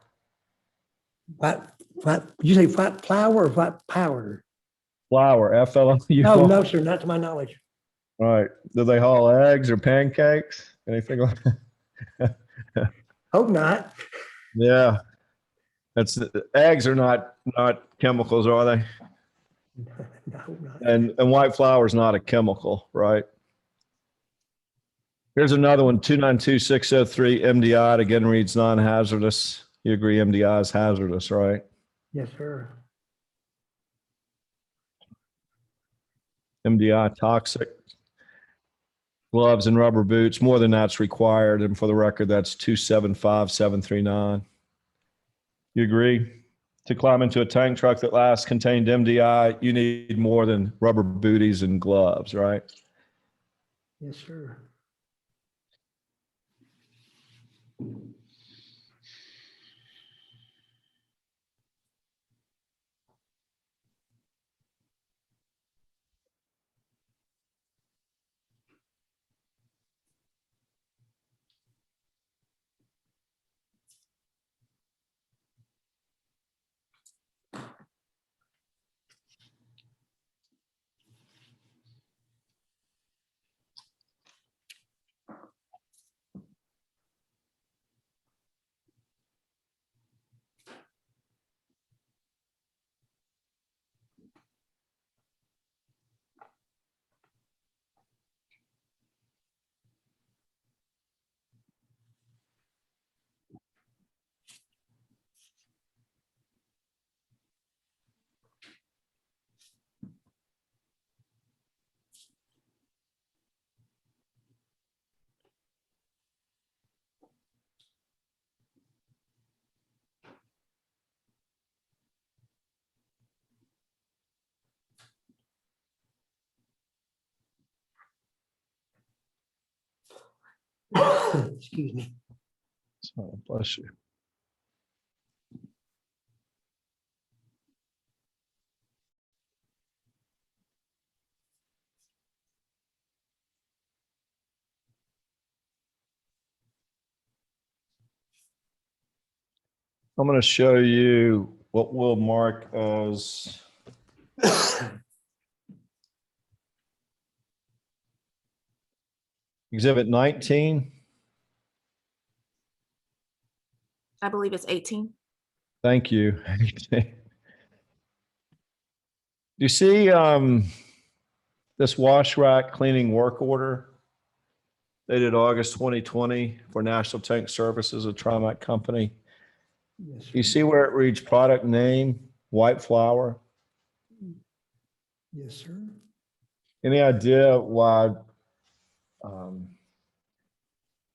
What, did you say what flour or what powder? Flour, F-L-O-U. No, no, sir, not to my knowledge. Right. Do they haul eggs or pancakes? Anything like that? Hope not. Yeah. That's eggs are not chemicals, are they? No, hope not. And white flour is not a chemical, right? Here's another one, 292603 MDI. It again reads non-hazardous. You agree MDI is hazardous, right? Yes, sir. MDI toxic. Gloves and rubber boots, more than that's required. And for the record, that's 275739. You agree? To climb into a tank truck that last contained MDI, you need more than rubber booties and gloves, right? Yes, sir. Excuse me. So, bless you. I'm going to show you what we'll mark as Exhibit 19. I believe it's 18. Thank you. You see this wash rack cleaning work order dated August 2020 for National Tank Services, a Trimac company. Yes, sir. You see where it reads product name, white flour? Yes, sir. Any idea why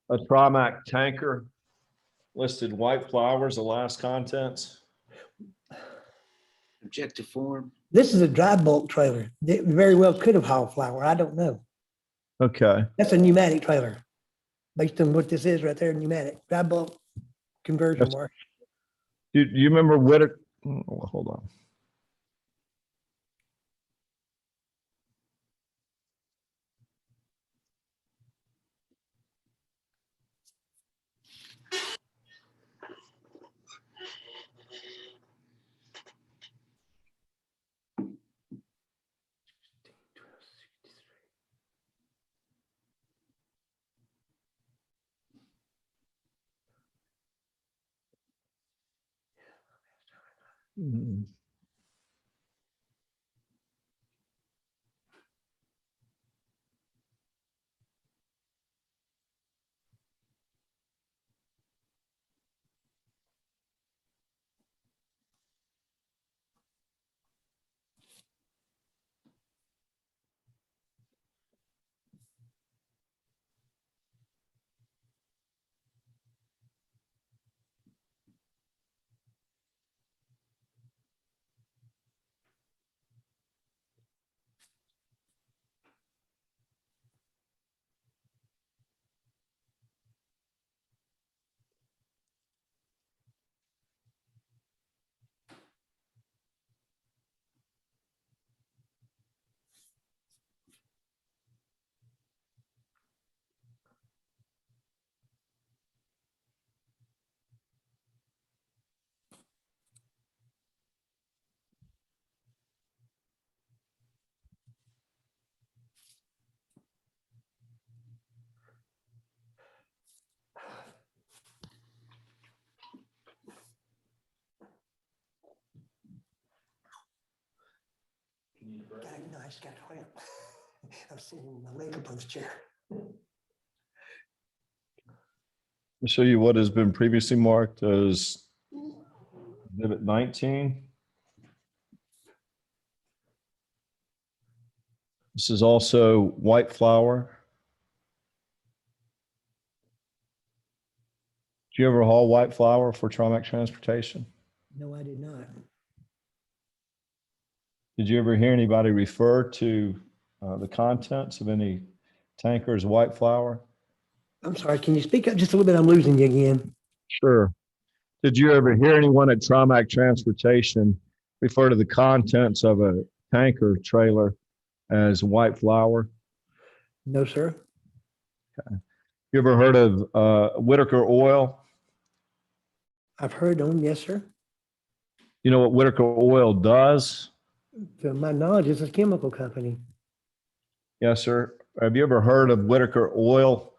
a Trimac tanker listed white flour as the last contents? Object to form. This is a dry bulk trailer. It very well could have hauled flour. I don't know. Okay. That's a pneumatic trailer. Based on what this is right there, pneumatic, dry bulk conversion Yes. work. Do you remember Whittaker? Oh, hold on. Mm. No, I just got cramp. I'm sitting in my leg up on this chair. I'll show you what has been previously marked as Exhibit 19. This is also white flour. Did you ever haul white flour for Trimac Transportation? No, I did not. Did you ever hear anybody refer to the contents of any tanker as white flour? I'm sorry, can you speak up just a little bit? I'm losing you again. Sure. Did you ever hear anyone at Trimac Transportation refer to the contents of a tanker trailer as white flour? No, sir. You ever heard of Whitaker Oil? I've heard them, yes, sir. You know what Whitaker Oil does? To my knowledge, it's a chemical company. Yes, sir. Have you ever heard of Whitaker Oil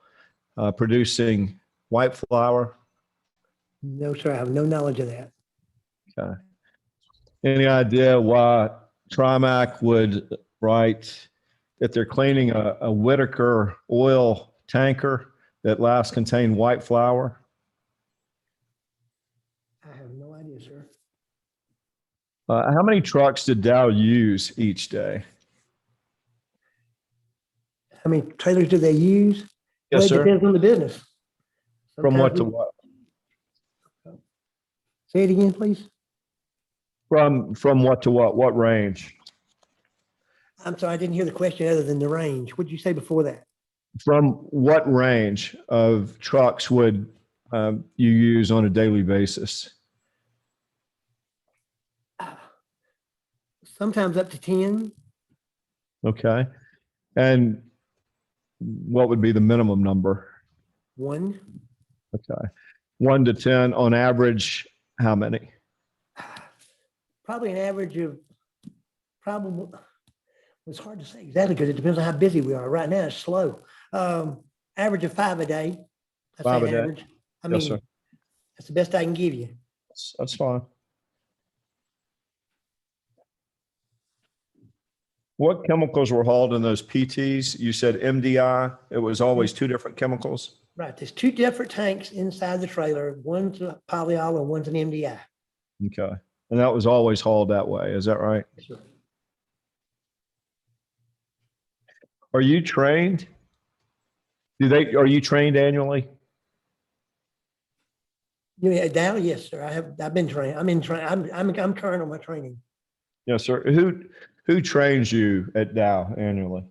producing white flour? No, sir, I have no knowledge of that. Okay. Any idea why Trimac would write that they're cleaning a Whitaker oil tanker that last contained white flour? I have no idea, sir. How many trucks did Dow use each day? How many trailers do they use? Well, Yes, it sir. depends on the business. From what Sometimes to we- what? Say it again, please. From what to what? What range? I'm sorry, I didn't hear the question other than the range. What did you say before that? From what range of trucks would you use on a daily basis? Sometimes up to 10. Okay. And what would be the minimum number? 1. Okay. 1 to 10 on average, how many? Probably an average of, probably, it's hard to say exactly because it depends on how busy we are. Right now, it's slow. Average of 5 a day. I'd 5 say a day? average. I Yes, mean, sir. that's the best I can give you. That's fine. What chemicals were hauled in those PTs? You said MDI. It was always 2 different chemicals. Right, there's 2 different tanks inside the trailer. One's a polyol and one's an MDI. Okay. And that was always hauled that way. Is that right? Sure. Are you trained? Are you trained annually? Yeah, Dow, yes, sir. I've been trained. I'm current on my training. Yes, sir. Who trains you at Dow annually?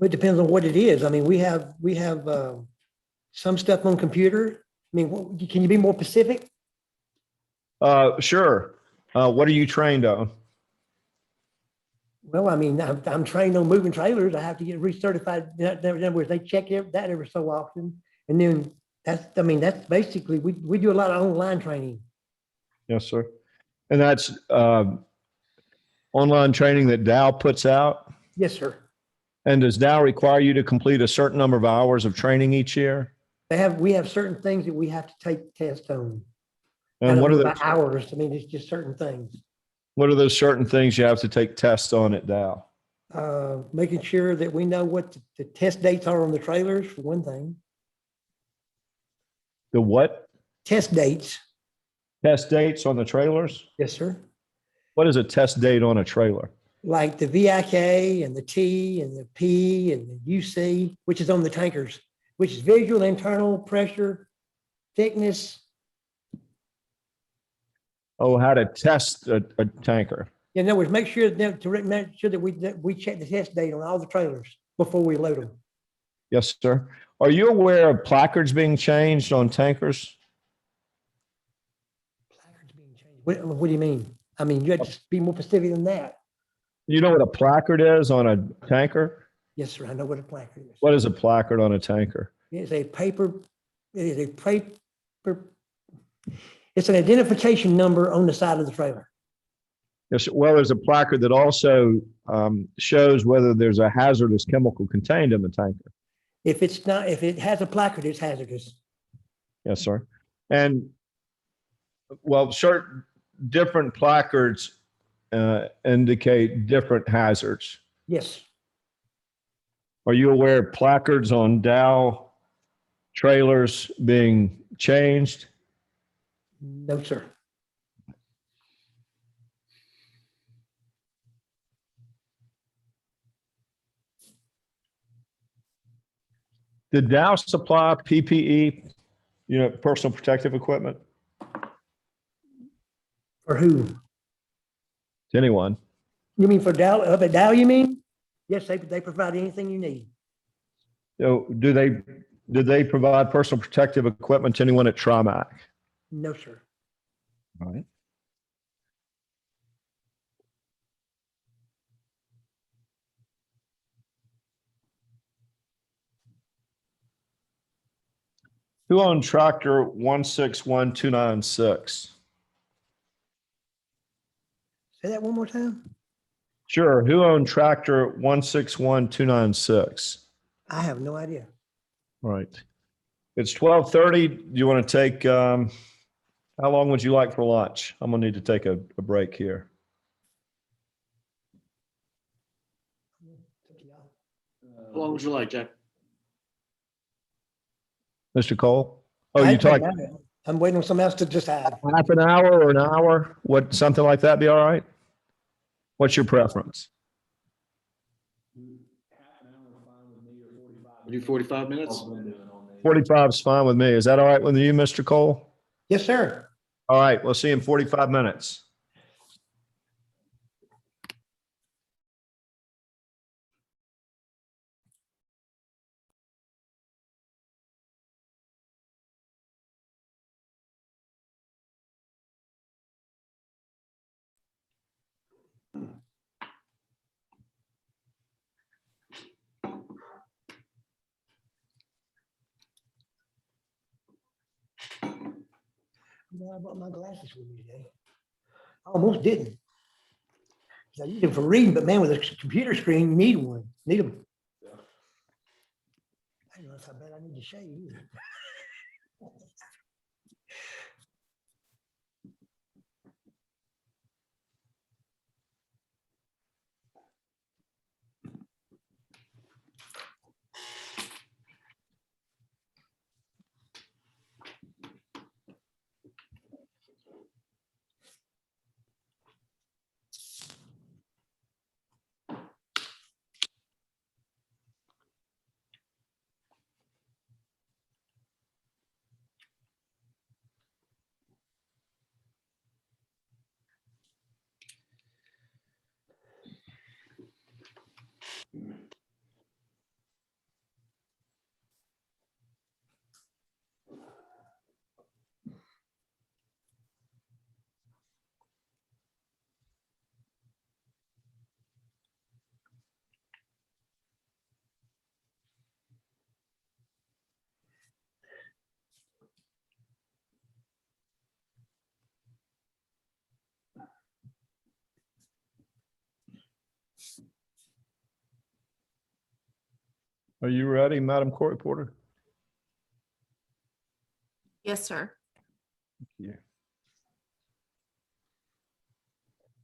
It depends on what it is. I mean, we have some stuff on computer. I mean, can you be more specific? Sure. What are you trained on? Well, I mean, I'm trained on moving trailers. I have to get recertified. In other words, they check that every so often. And then that's basically, we do a lot of online training. Yes, sir. And that's online training that Dow puts out? Yes, sir. And does Dow require you to complete a certain number of hours of training each year? We have certain things that we have to take tests on. I And don't what know are about the, hours. I mean, it's just certain things. what are those certain things you have to take tests on at Dow? Making sure that we know what the test dates are on the trailers, for one thing. The what? Test dates. Test dates on the trailers? Yes, sir. What is a test date on a trailer? Like the VIK and the T and the P and the UC, which is on the tankers, which is visual, internal pressure, thickness. Oh, how to test a tanker. In other words, make sure that we check the test date on all the trailers before we load them. Yes, sir. Are you aware of placards being changed on tankers? Placards being changed. What do you mean? I mean, you have to be more specific than that. You know what a placard is on a tanker? Yes, sir. I know what a placard is. What is a placard on a tanker? It's a paper, it is a paper. It's an identification number on the side of the trailer. Yes, well, there's a placard that also shows whether there's a hazardous chemical contained in the tanker. If it's not, if it has a placard, it's hazardous. Yes, sir. And well, certain different placards indicate different hazards. Yes, Are you aware of placards on Dow trailers being changed? no, sir. Did Dow supply PPE, personal protective equipment For who? to anyone? You mean for Dow, up at Dow, you mean? Yes, they provide anything you need. Did they provide personal protective equipment to anyone at Trimac? No, sir. All right. Who owned tractor 161296? Say that one more time. Sure. Who owned tractor 161296? I have no idea. All right. It's 12:30. Do you want to take, how long would you like for lunch? I'm gonna need to take a break here. How long would you like, Jack? Mr. Cole? Oh, you talk I'm waiting on someone else to decide. half an hour or an hour? What, something like that be all right? What's your preference? Do 45 minutes? 45 is fine with me. Is that all right with you, Mr. Cole? Yes, sir. All right, we'll see you in 45 minutes. I brought my glasses with me today. I almost didn't. 'Cause I use them for reading, but man, with a computer screen, you need one. Need them. I don't know how bad I need to shave either. Are you ready, Madam Court Reporter? Yes, sir. Yeah.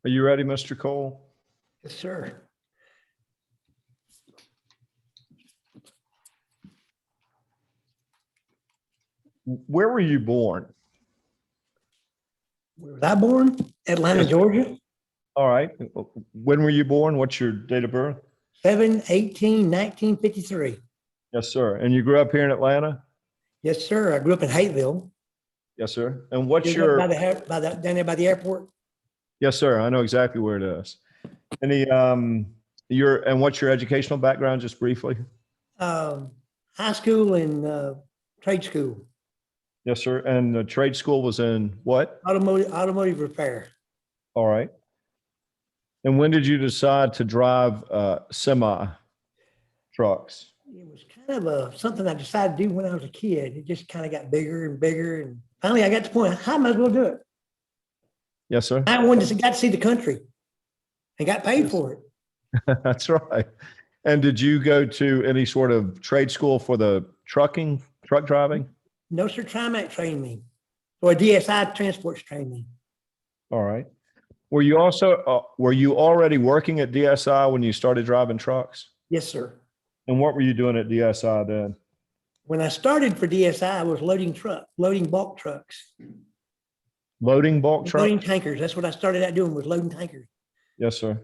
Are you ready, Mr. Cole? Yes, sir. Where were you born? Where was I born? Atlanta, Yes. Georgia, All right. When were you born? What's your date of birth? 1953. Yes, sir. And you grew up here in Atlanta? Yes, sir. I grew up in Hateville. Yes, sir. And what's By your, down there by the airport. yes, sir. I know exactly where it is. Any, and what's your educational background, just briefly? High school and trade school, Yes, sir. And the trade school was in what? automotive repair. All right. And when did you decide to drive semi trucks? It was kind of something I decided to do when I was a kid. It just kind of got bigger and bigger. And finally I got to the point, I might as well do it. Yes, sir. I got to see the country and got paid for it. That's right. And did you go to any sort of trade school for the truck driving? No, sir. Trimac trained me, or DSI Transports trained me. All right. Were you already working at DSI when you started driving trucks? Yes, sir. And what were you doing at DSI then? When I started for DSI, I was loading bulk trucks, Loading bulk loading trucks? tankers. That's what I started out doing, was loading tankers. Yes, sir.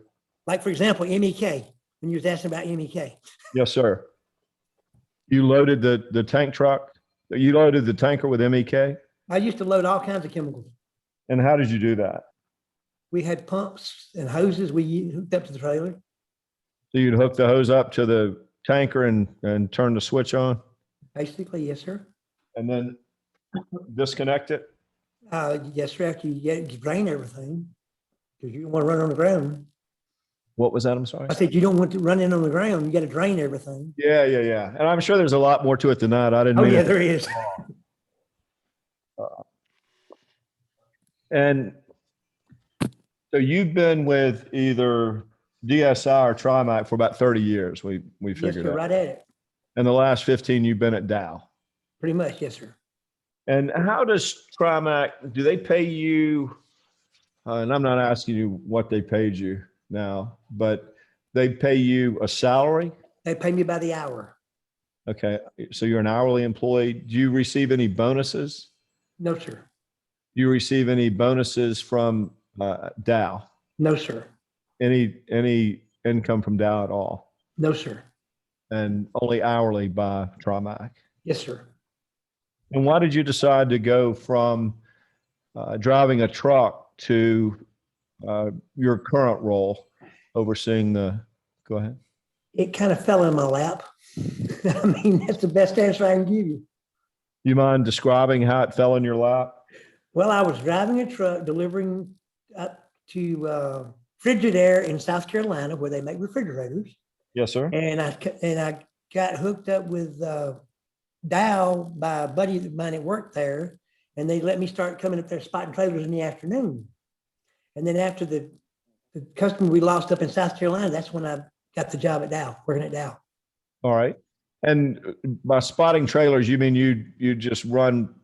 Like, for example, MEK, when you was asking about MEK. Yes, sir. You loaded the tank truck? You loaded the tanker with MEK? I used to load all kinds of chemicals. And how did you do that? We had pumps and hoses we hooked up to the trailer. So you'd hook the hose up to the tanker and turn the switch on Basically, yes, sir. and then disconnect it? Yes, sir. After you drain everything, because you don't want to run on the ground. What was that? I'm sorry. I said, you don't want to run in on the ground. You got to drain everything. Yeah. And I'm sure there's a lot more to it than that. I didn't Oh, mean yeah, it. there is. And so you've been with either DSI or Trimac for about 30 years, we Yes, figured sir. out. Right at it. And the last 15, you've been at Dow. Pretty much, yes, sir. And how does Trimac, do they pay you, and I'm not asking you what they paid you now, but they pay you a salary? They pay me by the hour. Okay, so you're an hourly employee. Do you receive any bonuses? No, sir. Do you receive any bonuses from Dow? No, sir. Any income from Dow at all? No, sir. And only hourly by Trimac? Yes, sir. And why did you decide to go from driving a truck to your current role overseeing go ahead. It kind of fell in my lap. I mean, that's the best answer I can give you. You mind describing how it fell in your lap? Well, I was driving a truck delivering up to Frigidaire in South Carolina, where they make refrigerators. Yes, sir. And I got hooked up with Dow by a buddy of mine that worked there, and they let me start coming up there spotting trailers in the afternoon. And then after the customer we lost up in South Carolina, that's when I got the job at Dow, working at Dow. All right. And by spotting trailers, you mean you just run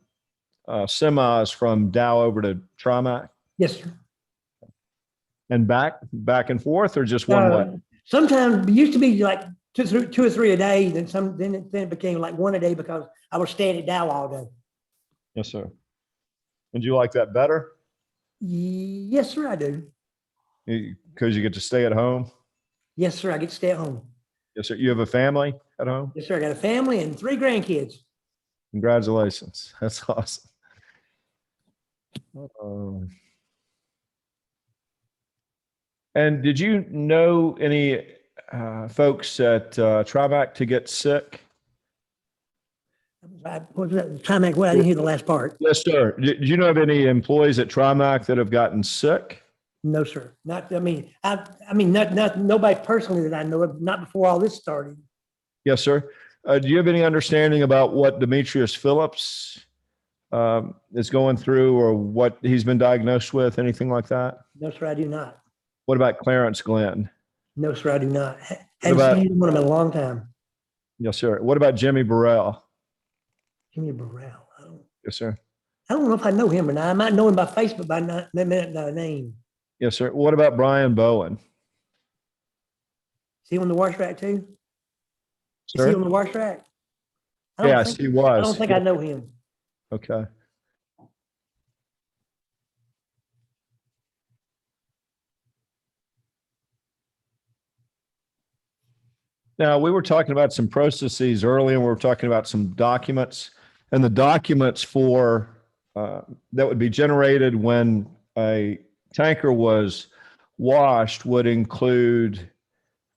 semis from Dow over to Trimac Yes, sir. and back and forth, or just one way? Sometimes it used to be like two or three a day. Then it became like one a day because I was staying at Dow all day. Yes, sir. And do you like that better? Yes, sir, I do. Because you get to stay at home? Yes, sir, I get to stay at home. Yes, sir. You have a family at home? Yes, sir, I got a family and 3 grandkids. Congratulations. That's awesome. And did you know any folks at Trimac to get sick? What was that? Trimac, well, I didn't hear the last part. Yes, sir. Did you know of any employees at Trimac that have gotten sick? No, sir. Not, not nobody personally that I know of, not before all this started. Yes, sir. Do you have any understanding about what Demetrius Phillips is going through, or what he's been diagnosed with, anything like that? No, sir, I do not. What about Clarence Glenn? No, sir, I do not. Haven't seen one of them in a long time. Yes, sir. What about Jimmy Burrell? Jimmy Burrell. Yes, sir. I don't know if I know him or not. I might know him by Facebook, but not name. Yes, sir. What about Brian Bowen? Is he on the wash rack too? Is he Sir? on the wash rack? I don't Yes, think- he I was. don't think I know him. Okay. Now, we were talking about some processes earlier, and we were talking about some documents. And the documents for that would be generated when a tanker was washed would include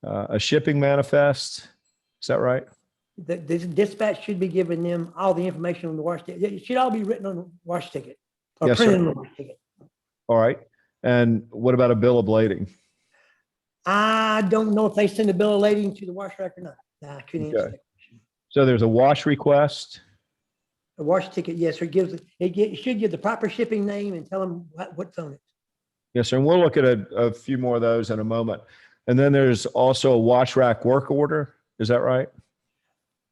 a shipping manifest. Is that right? The dispatch should be giving them all the information on the wash ticket. It should all be written on the wash ticket or Yes, sir. printed on the wash ticket. All right. And what about a bill of lading? I don't know if they send a bill of lading to the wash rack or not. Nah, I couldn't answer Okay. that question. So there's a wash request. A wash ticket, yes, or it should give the proper shipping name and tell them what's on it. Yes, sir. And we'll look at a few more of those in a moment. And then there's also a wash rack work order. Is that right?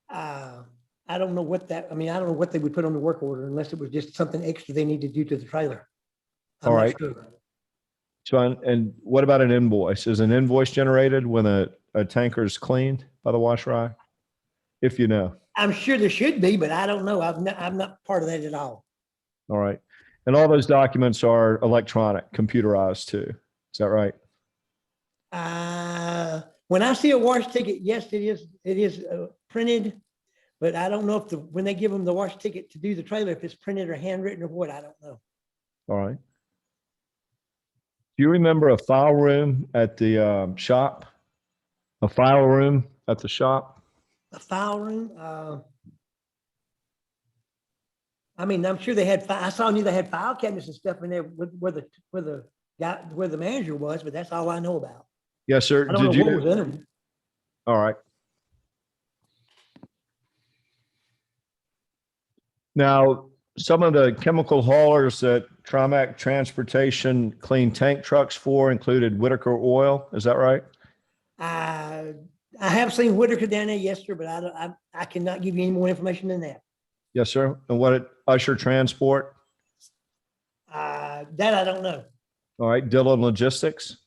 I don't know what I don't know what they would put on the work order unless it was just something extra they need to do to the trailer. I'm All not right. sure. So, and what about an invoice? Is an invoice generated when a tanker is cleaned by the wash rack? If you know. I'm sure there should be, but I don't know. I'm not part of that at all. All right. And all those documents are electronic, computerized too. Is that right? When I see a wash ticket, yes, it is printed, but I don't know if when they give them the wash ticket to do the trailer, if it's printed or handwritten or what, I don't know. All right. Do you remember a file room at the shop? A file room at the shop? A file room, I'm sure they had, I knew they had file cabinets and stuff in there where the manager was, but that's all I know about. Yes, sir. I don't Did know what you? was in them. All right. Now, some of the chemical haulers that Trimac Transportation cleaned tank trucks for included Whitaker Oil. Is that right? I have seen Whitaker down there, yes, sir, but I cannot give you any more information than that. Yes, sir. And what at Usher Transport? That I don't know. All right. Dillon Logistics?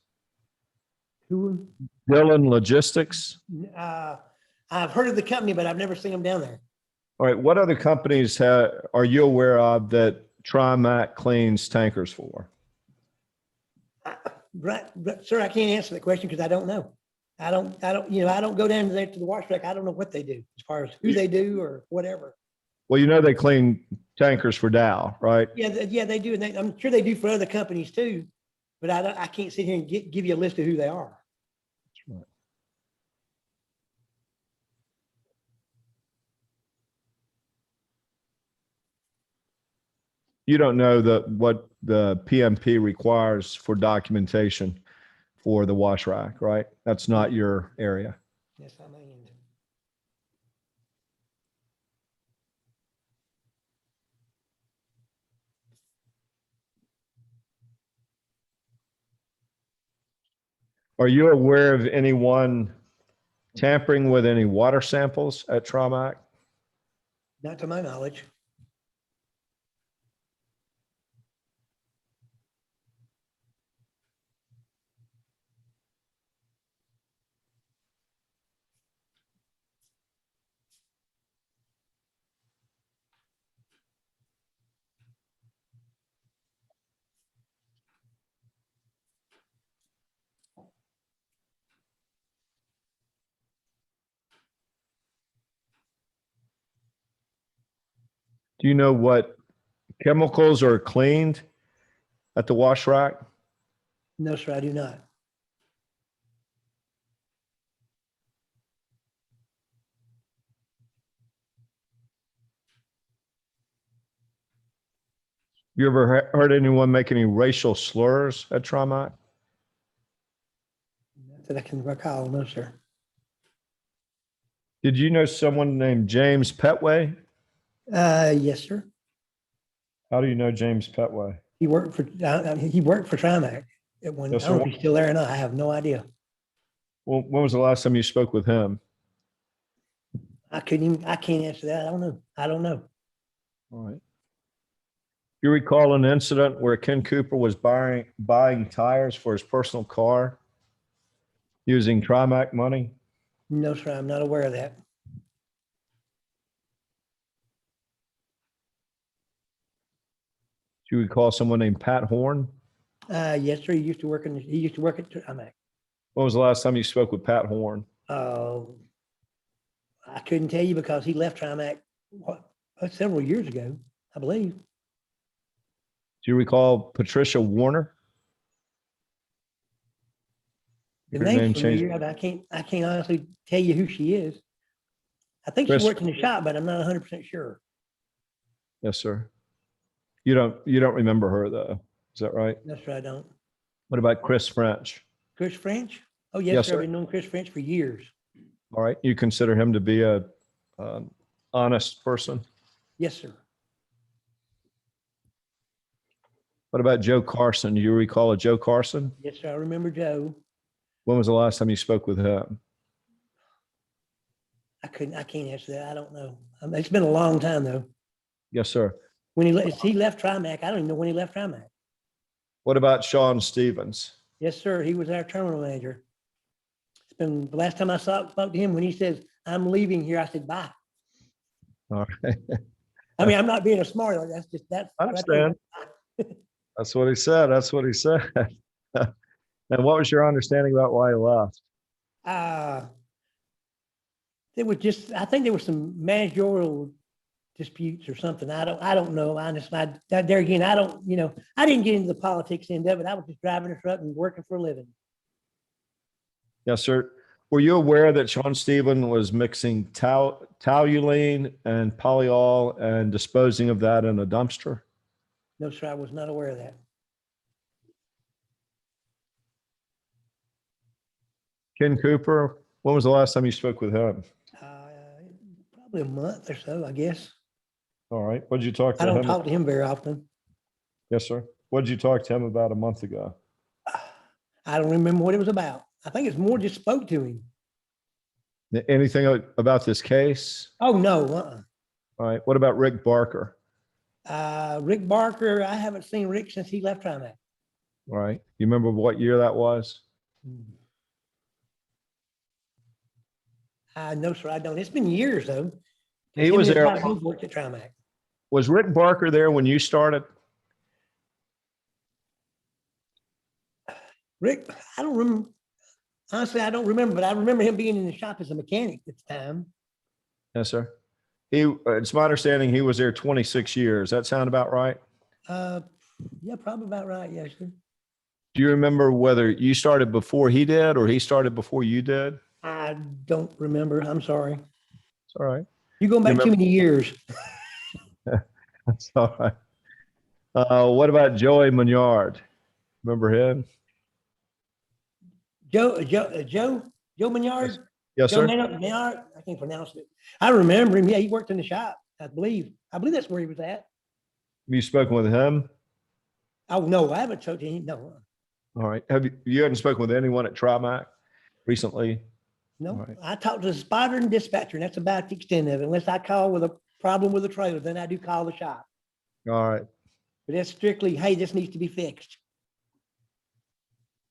Who? Dillon Logistics? I've heard of the company, but I've never seen them down there. All right. What other companies are you aware of that Trimac cleans tankers for? Right, sir, I can't answer that question because I don't know. I don't go down there to the wash rack. I don't know what they do as far as who they do or whatever. Well, you know they clean tankers for Dow, right? Yeah, they do. And I'm sure they do for other companies too, but I can't sit here and give you a list of who they are. That's right. You don't know what the PMP requires for documentation for the wash rack, right? That's not your area. Yes, I mean. Are you aware of anyone tampering with any water samples at Trimac? Not to my knowledge. Do you know what chemicals are cleaned at the wash rack? No, sir, I do not. You ever heard anyone make any racial slurs at Trimac? Not that I can recall, no, sir. Did you know someone named James Petway? Yes, sir. How do you know James Petway? He worked for Trimac at one. I Yes, don't know sir. if he's still there or not. I have no idea. Well, when was the last time you spoke with him? I can't answer that. I don't know. All right. You recall an incident where Ken Cooper was buying tires for his personal car using Trimac money? No, sir, I'm not aware of that. Do you recall someone named Pat Horn? Yes, sir, he used to work at Trimac. When was the last time you spoke with Pat Horn? I couldn't tell you because he left Trimac, several years ago, I believe. Do you recall Patricia Warner? The Her name name's changed. familiar, but I can't honestly tell you who she is. I think she Chris- works in the shop, but I'm not 100% sure. Yes, sir. You don't remember her though. Is that right? No, sir, I don't. What about Chris French? Chris French? Oh, Yes, yes, sir, sir. I've been knowing Chris French for years. All right. You consider him to be a honest person? Yes, sir. What about Joe Carson? Do you recall a Joe Carson? Yes, sir, I remember Joe. When was the last time you spoke with him? I can't answer that. I don't know. It's been a long time though. Yes, sir. When he left Trimac, I don't even know when he left Trimac. What about Sean Stevens? Yes, sir, he was our terminal manager. It's been, the last time I spoke to him, when he says, I'm leaving here, I said, bye. All right. I mean, I'm not being a smart, that's. I understand. That's what he said. That's what he said. And what was your understanding about why he left? It was just, I think there was some managerial disputes or something. I don't know. Honestly, there again, I didn't get into the politics end of it. I was just driving a truck and working for a living. Yes, sir. Were you aware that Sean Stevens was mixing toluene and polyol and disposing of that in a dumpster? No, sir, I was not aware of that. Ken Cooper, when was the last time you spoke with him? Probably a month or so, I guess. All right. What did you talk to I don't him? talk to him very often. Yes, sir. What did you talk to him about a month ago? I don't remember what it was about. I think it's more just spoke to him. Anything about this case? Oh, no. All right. What about Rick Barker? Rick Barker, I haven't seen Rick since he left Trimac. All right. You remember what year that was? No, sir, I don't. It's been years though. He Him was and his there. wife both worked at Trimac. Was Rick Barker there when you started? Rick, I don't remember. Honestly, I don't remember, but I remember him being in the shop as a mechanic at the time. Yes, sir. It's my understanding he was there 26 years. That sound about right? Yeah, probably about right. Yes, sir. Do you remember whether you started before he did or he started before you did? I don't remember. I'm sorry. It's all right. You're going back too many years. That's all right. What about Joey Mignard? Remember him? Joe Mignard? Yes, Joe sir. Mignard? I can't pronounce it. I remember him. Yeah, he worked in the shop, I believe. I believe that's where he was at. Have you spoken with him? Oh, no, I haven't talked to him. No, All right. You haven't spoken with anyone at Trimac recently? no. All right. I talked to the spotter and dispatcher, and that's about the extent of it. Unless I call with a problem with a trailer, then I do call the shop. All right. But that's strictly, hey, this needs to be fixed.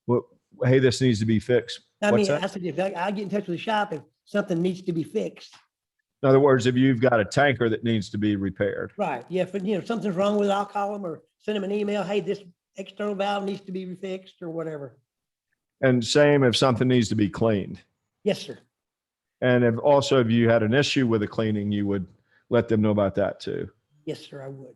Well, hey, this needs to be fixed. I What's mean, that? I said, if I get in touch with the shop, if something needs to be fixed. In other words, if you've got a tanker that needs to be repaired. Right, yeah, if something's wrong with it, I'll call them or send them an email, hey, this external valve needs to be refixed or whatever. And same if something needs to be cleaned. Yes, sir. And if you had an issue with the cleaning, you would let them know about that too. Yes, sir, I would.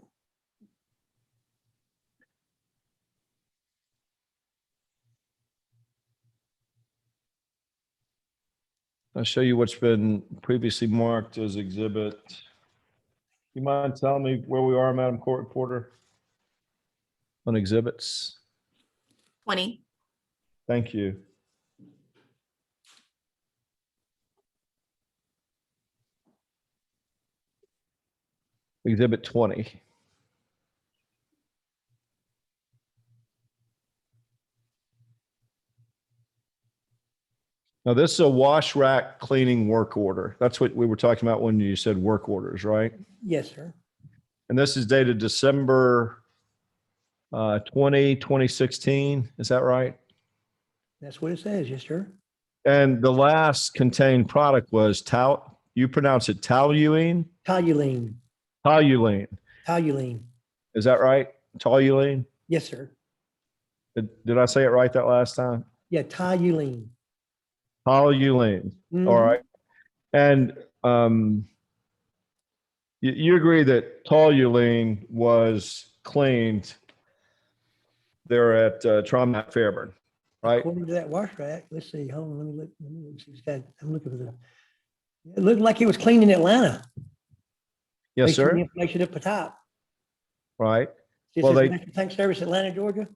I'll show you what's been previously marked as exhibit. You mind telling me where we are, Madam Court Reporter? On exhibits? 20. Thank you. Exhibit 20. Now, this is a wash rack cleaning work order. That's what we were talking about when you said work orders, right? Yes, sir. And this is dated December 2016, is that right? That's what it says, yes, sir. And the last contained product was you pronounce it toluene? Toluene, Toluene, toluene. is that right? Toluene? Yes, sir. Did I say it right that last time? Yeah, toluene. Toluene, all Mhm. right. And you agree that toluene was cleaned there at Trimac Fairburn, right? According to that wash rack, let's see, hold on, let me look, see, it's got, I'm looking for the, it looked like it was clean in Atlanta. Yes, based on the sir, information at the top. right? This Well, is they- Domestic Tank Service, Atlanta, Georgia.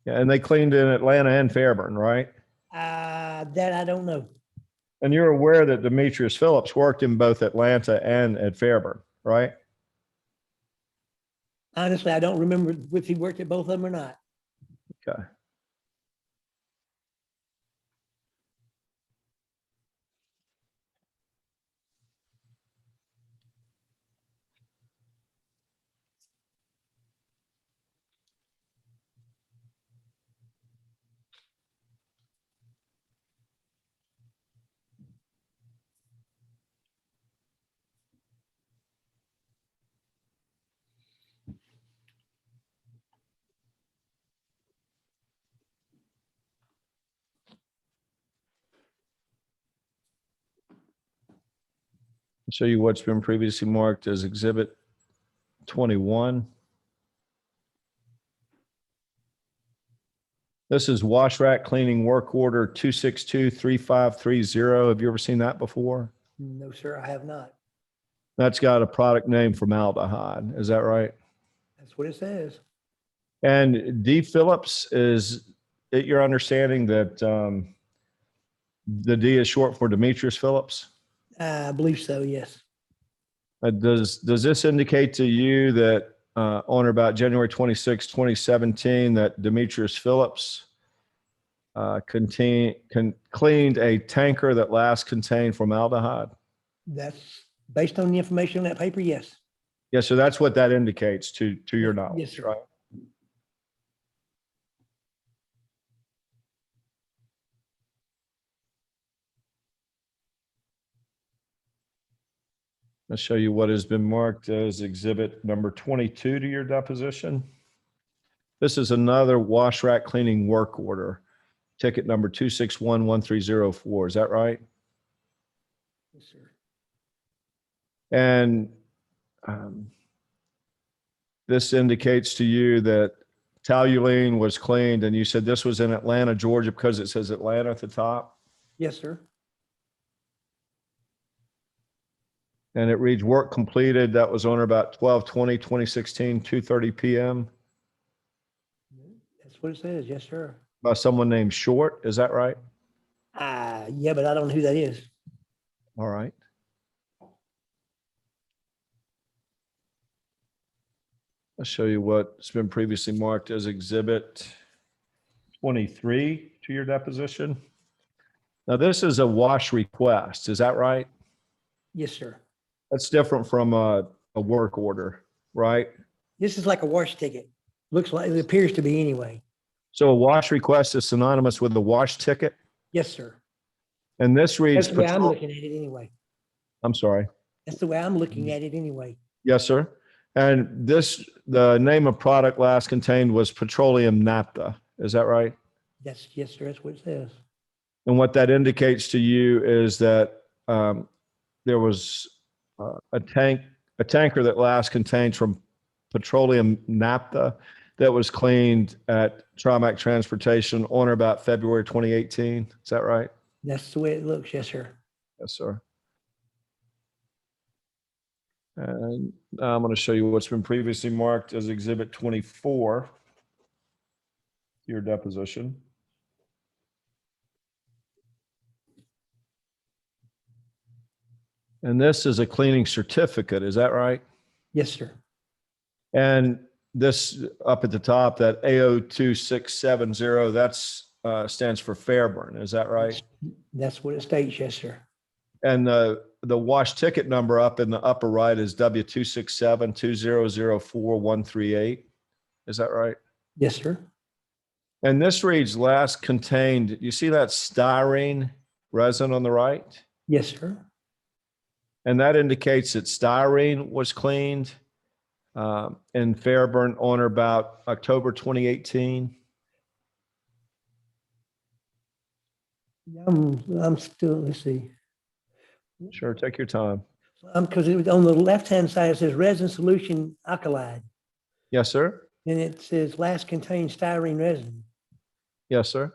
Yeah, and they cleaned in Atlanta and Fairburn, right? That I don't know. And you're aware that Demetrius Phillips worked in both Atlanta and at Fairburn, right? Honestly, I don't remember if he worked at both of them or not. Okay. Show you what's been previously marked as Exhibit 21. This is wash rack cleaning work order 2623530. Have you ever seen that before? No, sir, I have not. That's got a product name formaldehyde. Is that right? That's what it says. And D. Phillips, is it your understanding that the D is short for Demetrius Phillips? I believe so, yes. Does this indicate to you that on or about January 26, 2017, that Demetrius Phillips cleaned a tanker that last contained formaldehyde? That's based on the information on that paper, yes. Yeah, so that's what that indicates to your knowledge, Yes, sir. right? I'll show you what has been marked as exhibit number 22 to your deposition. This is another wash rack cleaning work order, ticket number 2611304. Is that right? Yes, sir. And this indicates to you that toluene was cleaned, and you said this was in Atlanta, Georgia, because it says Atlanta at the top. Yes, sir. And it reads work completed. That was on or about 12/20/2016, 2:30 p.m. That's what it says, yes, sir. by someone named Short. Is that right? Yeah, but I don't know who that is. All right. I'll show you what's been previously marked as exhibit 23 to your deposition. Now, this is a wash request. Is that right? Yes, sir. That's different from a work order, right? This is like a wash ticket. Looks like, it appears to be anyway. So a wash request is synonymous with a wash ticket. Yes, sir. And this reads, That's the way I'm looking at it anyway. I'm sorry. That's the way I'm looking at it anyway. Yes, sir. And this, the name of product last contained was petroleum naphtha. Is that right? Yes, sir. That's what it says. And what that indicates to you is that there was a tanker that last contained from petroleum naphtha that was cleaned at Trimac Transportation on or about February 2018. Is that right? That's the way it looks. Yes, sir. Yes, sir. And now I'm going to show you what's been previously marked as Exhibit 24, your deposition. And this is a cleaning certificate. Is that right? Yes, sir. And this up at the top, that AO2670, that's stands for Fairburn. Is that right? That's what it states. Yes, sir. And the wash ticket number up in the upper right is W2672004-138. Is that right? Yes, sir. And this reads last contained, you see that styrene resin on the right? Yes, sir. And that indicates that styrene was cleaned in Fairburn on or about October 2018. I'm still, let's see. Sure, take your time. Because it was on the left-hand side, it says resin solution alkali, Yes, sir. and it says last contained styrene resin. Yes, sir.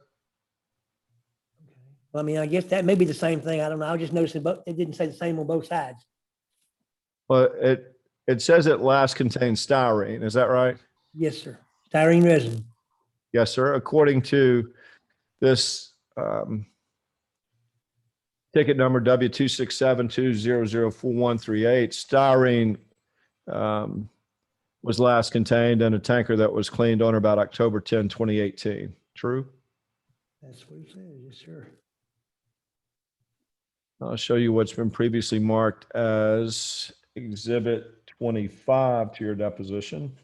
Well, I mean, I guess that may be the same thing. I don't know. I was just noticing, but it didn't say the same on both sides. Well, it says it last contained styrene. Is that right? Yes, sir. Styrene resin. Yes, sir. According to this ticket number W26720044138, styrene was last contained in a tanker that was cleaned on or about October 10, 2018. True? That's what it says. Yes, sir. I'll show you what's been previously marked as Exhibit 25 to your deposition.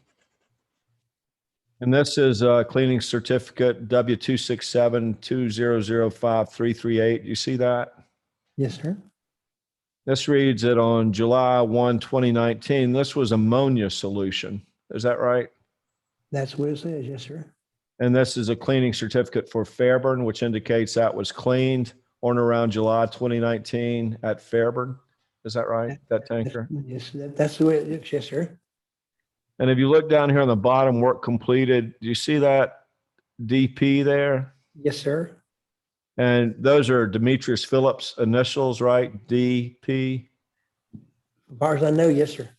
And this is a cleaning certificate W26720053338. You see that? Yes, sir. This reads that on July 1, 2019, this was ammonia solution. Is that right? That's what it says. Yes, sir. And this is a cleaning certificate for Fairburn, which indicates that was cleaned on or around July 2019 at Fairburn. Is that right? That tanker? Yes, that's the way it looks. Yes, sir. And if you look down here on the bottom, work completed, do you see that DP there? Yes, sir. And those are Demetrius Phillips initials, right? DP? As far as I know, yes, sir.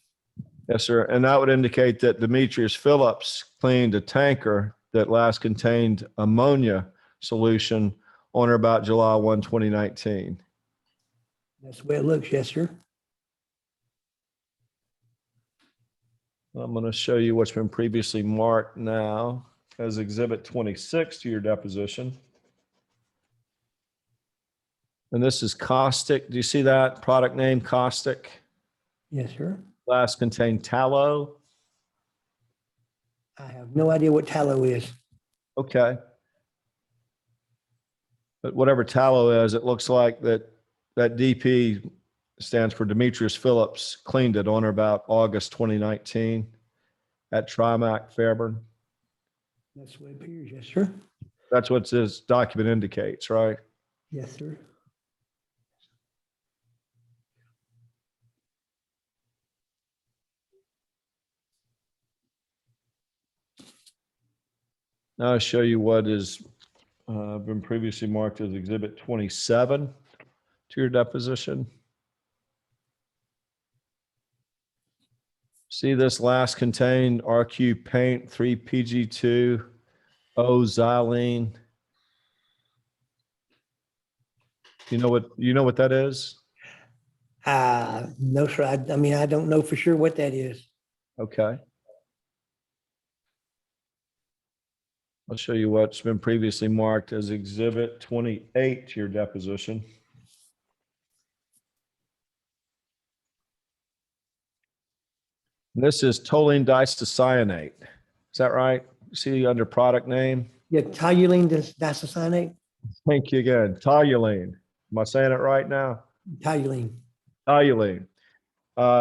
Yes, sir. And that would indicate that Demetrius Phillips cleaned a tanker that last contained ammonia solution on or about July 1, 2019. That's the way it looks. Yes, sir. I'm going to show you what's been previously marked now as Exhibit 26 to your deposition. And this is caustic. Do you see that product name, caustic? Yes, sir. Last contained tallow. I have no idea what tallow is. Okay. But whatever tallow is, it looks like that DP stands for Demetrius Phillips, cleaned it on or about August 2019 at Trimac, Fairburn. That's the way it appears. Yes, sir. That's what this document indicates, right? Yes, sir. Now I'll show you what has been previously marked as Exhibit 27 to your deposition. See this last contained RQ paint 3PG2 O xylene. You know what that is? No, sir. I mean, I don't know for sure what that is. Okay. I'll show you what's been previously marked as Exhibit 28 to your deposition. This is toluene disocyanate. Is that right? See under product name? Yeah, toluene disocyanate. Thank you again. Toluene. Am I saying it right now? Toluene. Toluene.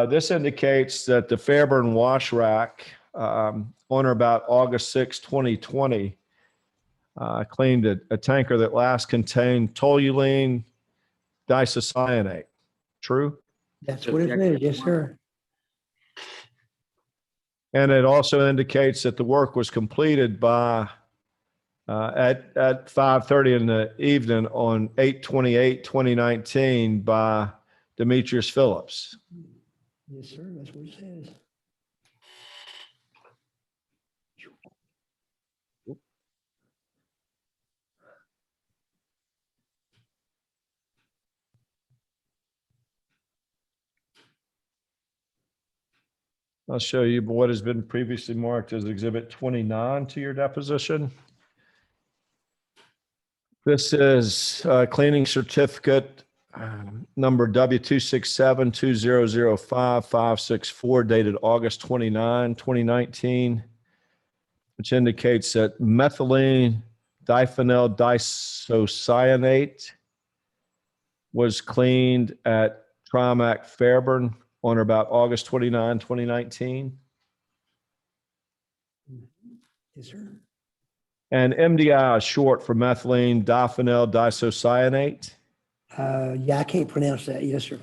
This indicates that the Fairburn wash rack on or about August 6, 2020, cleaned a tanker that last contained toluene disocyanate. True? That's what it is. Yes, sir. And it also indicates that the work was completed by at 5:30 in the evening on 8/28/2019 by Demetrius Phillips. Yes, sir. That's what it says. I'll show you what has been previously marked as Exhibit 29 to your deposition. This is a cleaning certificate number W2672005-564 dated August 29, 2019. which indicates that methylene diphenyl disocyanate was cleaned at Trimac Fairburn on or about August 29, 2019. Yes, sir. And MDI is short for methylene diphenyl disocyanate. Yeah, I can't pronounce that. Yes, sir.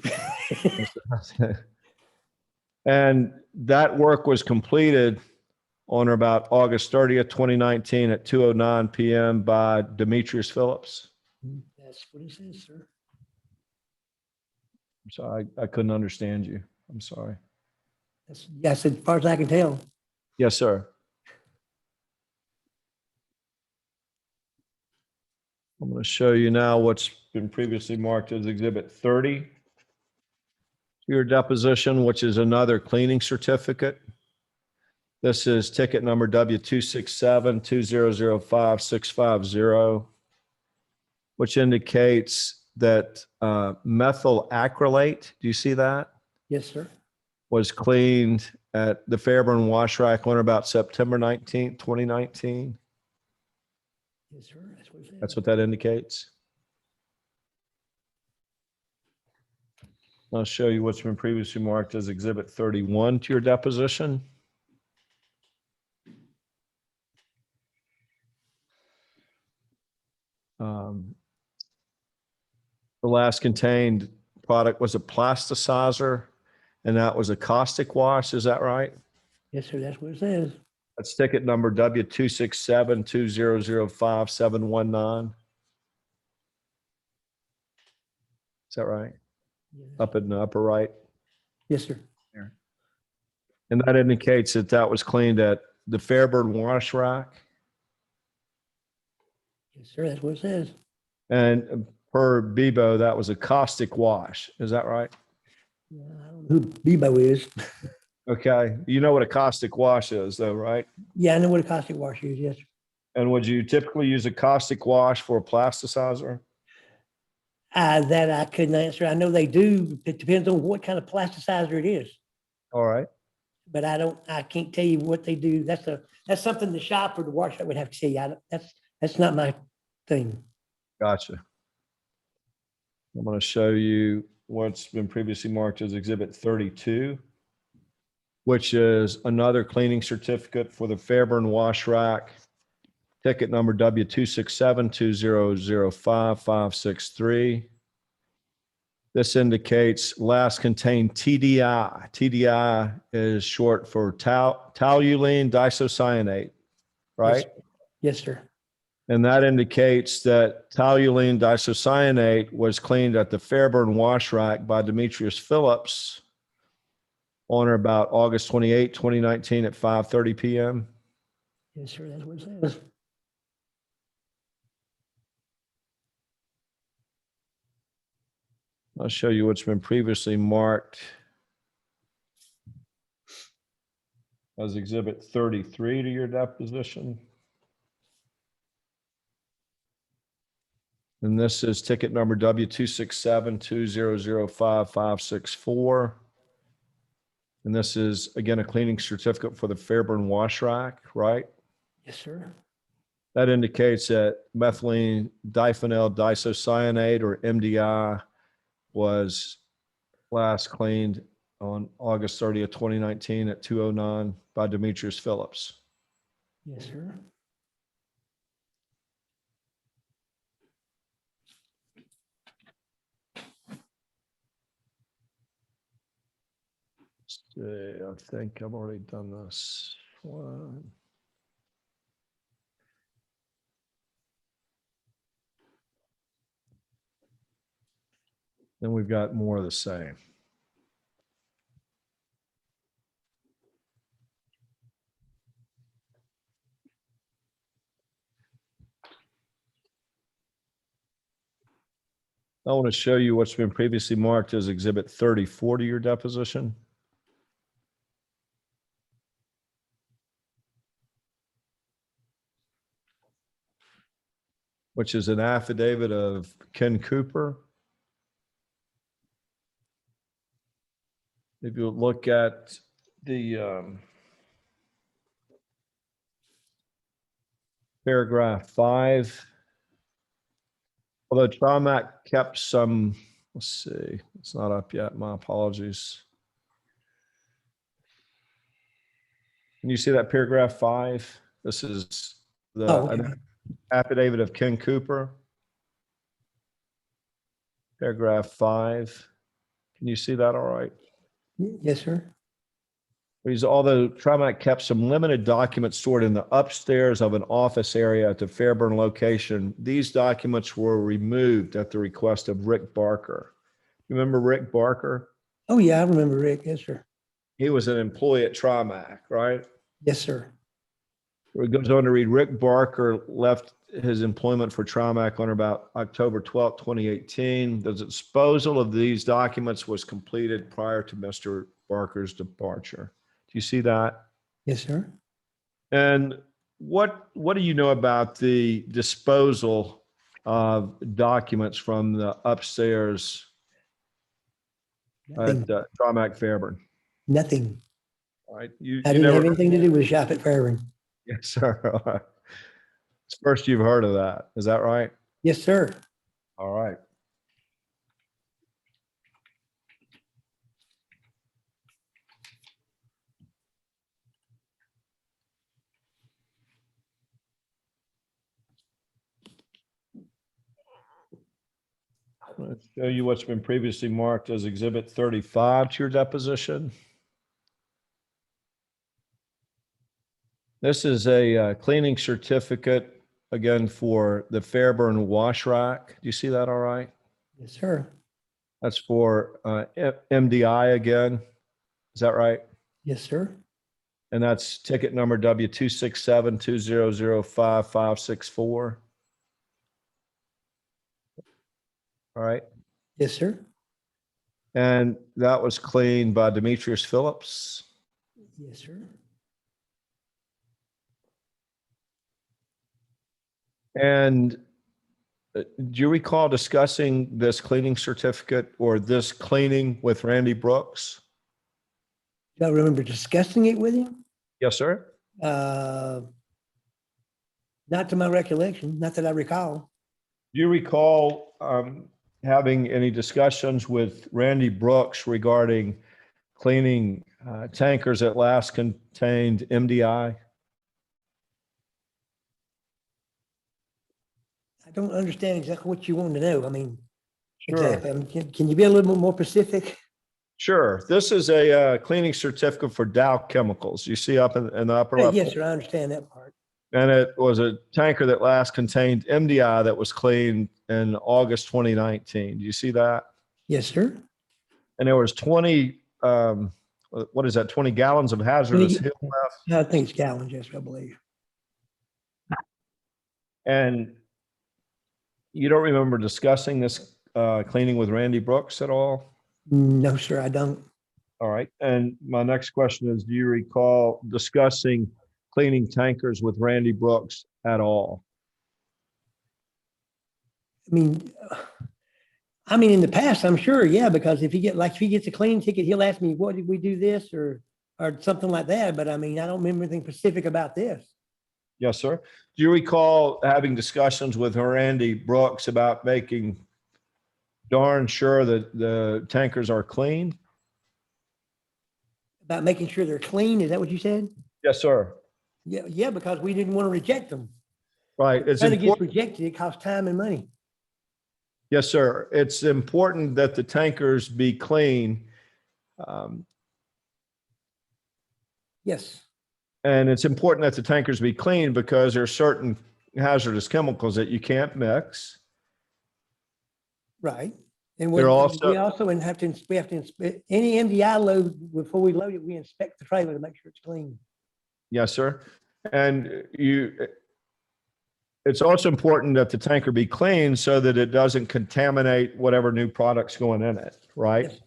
And that work was completed on or about August 30th, 2019 at 2:09 p.m. by Demetrius Phillips. That's what it says, sir. I'm sorry, I couldn't understand you. I'm sorry. Yes, as far as I can tell. Yes, sir. I'm going to show you now what's been previously marked as Exhibit 30 to your deposition, which is another cleaning certificate. This is ticket number W267-2005650, which indicates that methyl acrylate, do you see that? Yes, sir. Was cleaned at the Fairburn Wash Rack on or about September 19th, 2019. Yes, sir. That's what it says. That's what that indicates. I'll show you what's been previously marked as Exhibit 31 to your deposition. The last contained product was a plasticizer, and that was a caustic wash. Is that right? Yes, sir. That's what it says. That's ticket number W267-2005719. Is that right? Yes. Up in the upper right. Yes, sir. And that indicates that that was cleaned at the Fairburn Wash Rack. Yes, sir. That's what it says. And per Bebo, that was a caustic wash. Is that right? Yeah, I don't know who Bebo is. Okay. You know what a caustic wash is, though, right? Yeah, I know what a caustic wash is. Yes. And would you typically use a caustic wash for a plasticizer? That I couldn't answer. I know they do. It depends on what kind of plasticizer it is. All right. But I can't tell you what they do. That's something the shop or the workshop would have to tell you. That's not my thing. Gotcha. I'm going to show you what's been previously marked as Exhibit 32, which is another cleaning certificate for the Fairburn Wash Rack, ticket number W267-2005563. This indicates last contained TDI. TDI is short for toluene disocyanate, right? Yes, sir. And that indicates that toluene disocyanate was cleaned at the Fairburn Wash Rack by Demetrius Phillips on or about August 28, 2019 at 5:30 p.m. Yes, sir. That's what it says. I'll show you what's been previously marked as Exhibit 33 to your deposition. And this is ticket number W267-2005564. And this is, again, a cleaning certificate for the Fairburn Wash Rack, right? Yes, sir. That indicates that methylene diphenyl disocyanate, or MDI, was last cleaned on August 30th, 2019 at 2:09 by Demetrius Phillips. Yes, sir. I think I've already done this one. Then we've got more of the same. I want to show you what's been previously marked as Exhibit 34 to your deposition. Which is an affidavit of Ken Cooper. If you look at the Paragraph 5. Although Trimac kept some, let's see, it's not up yet. My apologies. Can you see that paragraph 5? This is the Oh, okay. affidavit of Ken Cooper. Paragraph 5. Can you see that all right? Yes, sir. Although Trimac kept some limited documents stored in the upstairs of an office area at the Fairburn location, these documents were removed at the request of Rick Barker. You remember Rick Barker? Oh, yeah, I remember Rick. Yes, sir. He was an employee at Trimac, right? Yes, sir. It goes on to read, Rick Barker left his employment for Trimac on about October 12th, 2018. The disposal of these documents was completed prior to Mr. Barker's departure. Do you see that? Yes, sir. And what do you know about the disposal of documents from the upstairs Nothing. at Trimac Fairburn? Nothing. All right. I You didn't never, have anything to do with the shop at Fairburn. yes, sir. All right. It's first you've heard of that. Is that right? Yes, sir. All right. Let's show you what's been previously marked as Exhibit 35 to your deposition. This is a cleaning certificate, again, for the Fairburn wash rack. Do you see that all right? Yes, sir. That's for MDI again. Is that right? Yes, sir. And that's ticket number W26720055564. All right. Yes, sir. And that was cleaned by Demetrius Phillips. Yes, sir. And do you recall discussing this cleaning certificate or this cleaning with Randy Brooks? Do I remember discussing it with him? Yes, sir. Not to my recollection, not that I recall. Do you recall having any discussions with Randy Brooks regarding cleaning tankers that last contained MDI? I don't understand exactly what you want to know. I mean, Sure. exactly. I mean, can you be a little bit more specific? Sure. This is a cleaning certificate for Dow Chemicals. You see up in the upper left. Yes, sir. I understand that part. And it was a tanker that last contained MDI that was cleaned in August 2019. Do you see that? Yes, sir. And there was 20, what is that, 20 gallons of hazardous 20 hill left. I think it's gallons, yes, I believe. And you don't remember discussing this cleaning with Randy Brooks at all? No, sir, I don't. All right. And my next question is, do you recall discussing cleaning tankers with Randy Brooks at all? I mean, in the past, I'm sure, yeah, because if he gets a cleaning ticket, he'll ask me, what did we do this or something like that. But I mean, I don't remember anything specific about this. Yes, sir. Do you recall having discussions with Randy Brooks about making darn sure that the tankers are clean? About making sure they're clean, is that what you said? Yes, sir. Yeah, because we didn't want to reject them. Right. It's If it gets important. rejected, it costs time and money. Yes, sir. It's important that the tankers be clean. Yes, And it's important that the tankers be clean because there are certain hazardous chemicals that you can't mix. right. And They're we also- also have to inspect any MDI load before we load it. We inspect the trailer to make sure it's clean. Yes, sir. And it's also important that the tanker be clean so that it doesn't contaminate whatever new product's going in it, right? Yes,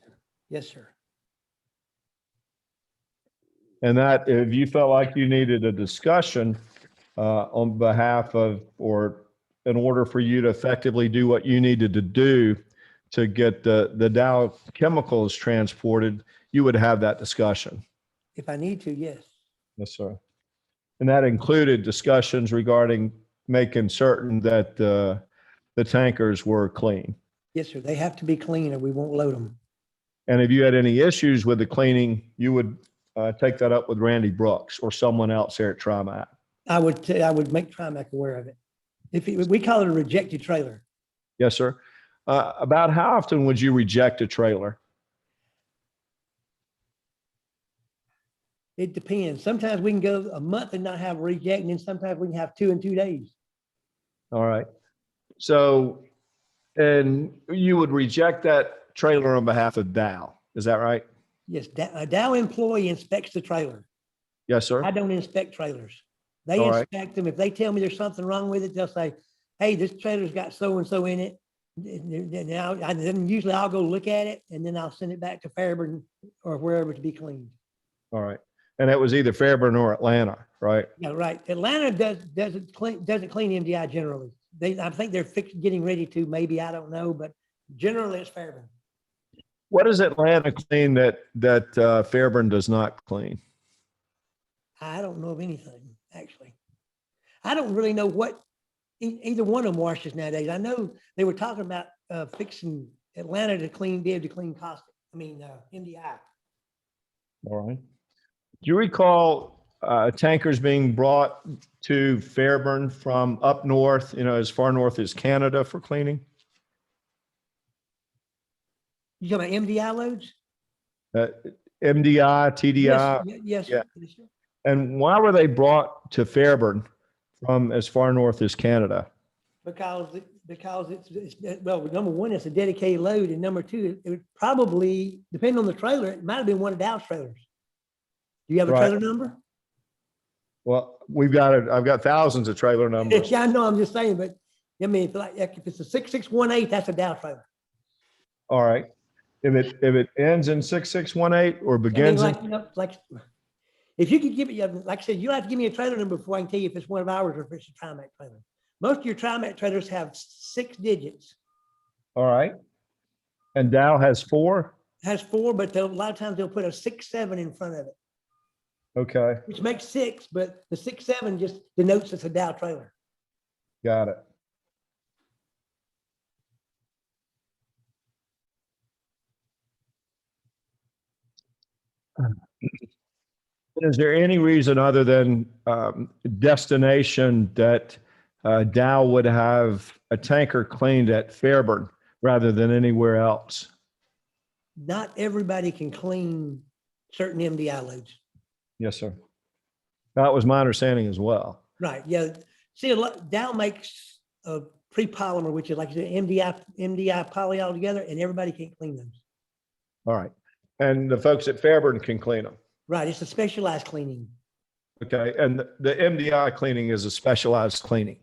yes, sir. And that if you felt like you needed a discussion on behalf of, or in order for you to effectively do what you needed to do to get the Dow chemicals transported, you would have that discussion. If I need to, yes. Yes, sir. And that included discussions regarding making certain that the tankers were clean. Yes, sir. They have to be clean or we won't load them. And if you had any issues with the cleaning, you would take that up with Randy Brooks or someone else here at Trimac. I would make Trimac aware of it. We call it a rejected trailer. Yes, sir. About how often would you reject a trailer? It depends. Sometimes we can go a month and not have a reject, and then sometimes we can have 2 in 2 days. All right. So, and you would reject that trailer on behalf of Dow. Is that right? Yes, a Dow employee inspects the trailer. Yes, sir. I don't inspect trailers. They All right. inspect them. If they tell me there's something wrong with it, they'll say, hey, this trailer's got so-and-so in it. Then usually I'll go look at it and then I'll send it back to Fairburn or wherever to be cleaned. All right. And it was either Fairburn or Atlanta, right? Yeah, right. Atlanta doesn't clean MDI generally. I think they're getting ready to, maybe, I don't know, but generally it's Fairburn. What does Atlanta clean that Fairburn does not clean? I don't know of anything, actually. I don't really know what either one of them washes nowadays. I know they were talking about fixing Atlanta to be able to clean MDI. All right. Do you recall tankers being brought to Fairburn from up north, as far north as Canada for cleaning? You talking about MDI loads? MDI, TDI? Yes, Yeah. yes, sir. And why were they brought to Fairburn from as far north as Canada? Because it's well, number one, it's a dedicated load, and number two, it would probably, depending on the trailer, it might have been one of Dow's trailers. Do you have a Right. trailer number? Well, I've got thousands of trailer numbers. Yeah, I know, I'm just saying, but I mean, if it's a 6618, that's a Dow trailer. All right. If it ends in 6618 or I mean, begins in, if you could give me, like I said, you don't have to give me a trailer number before I can tell you if it's one of ours or if it's a Trimac trailer. Most of your Trimac trailers have 6 digits. all right. And Dow has 4? Has 4, but a lot of times they'll put a 67 in front of it, Okay, which makes 6, but the 67 just denotes it's a Dow trailer. got it. Is there any reason other than destination that Dow would have a tanker cleaned at Fairburn rather than anywhere else? Not everybody can clean certain MDI loads. Yes, sir. That was my understanding as well. Right, yeah. See, Dow makes a pre-polymer, which is like you said, MDI poly altogether, and everybody can't clean those. All right. And the folks at Fairburn can clean them. Right, it's a specialized cleaning. Okay. And the MDI cleaning is a specialized cleaning.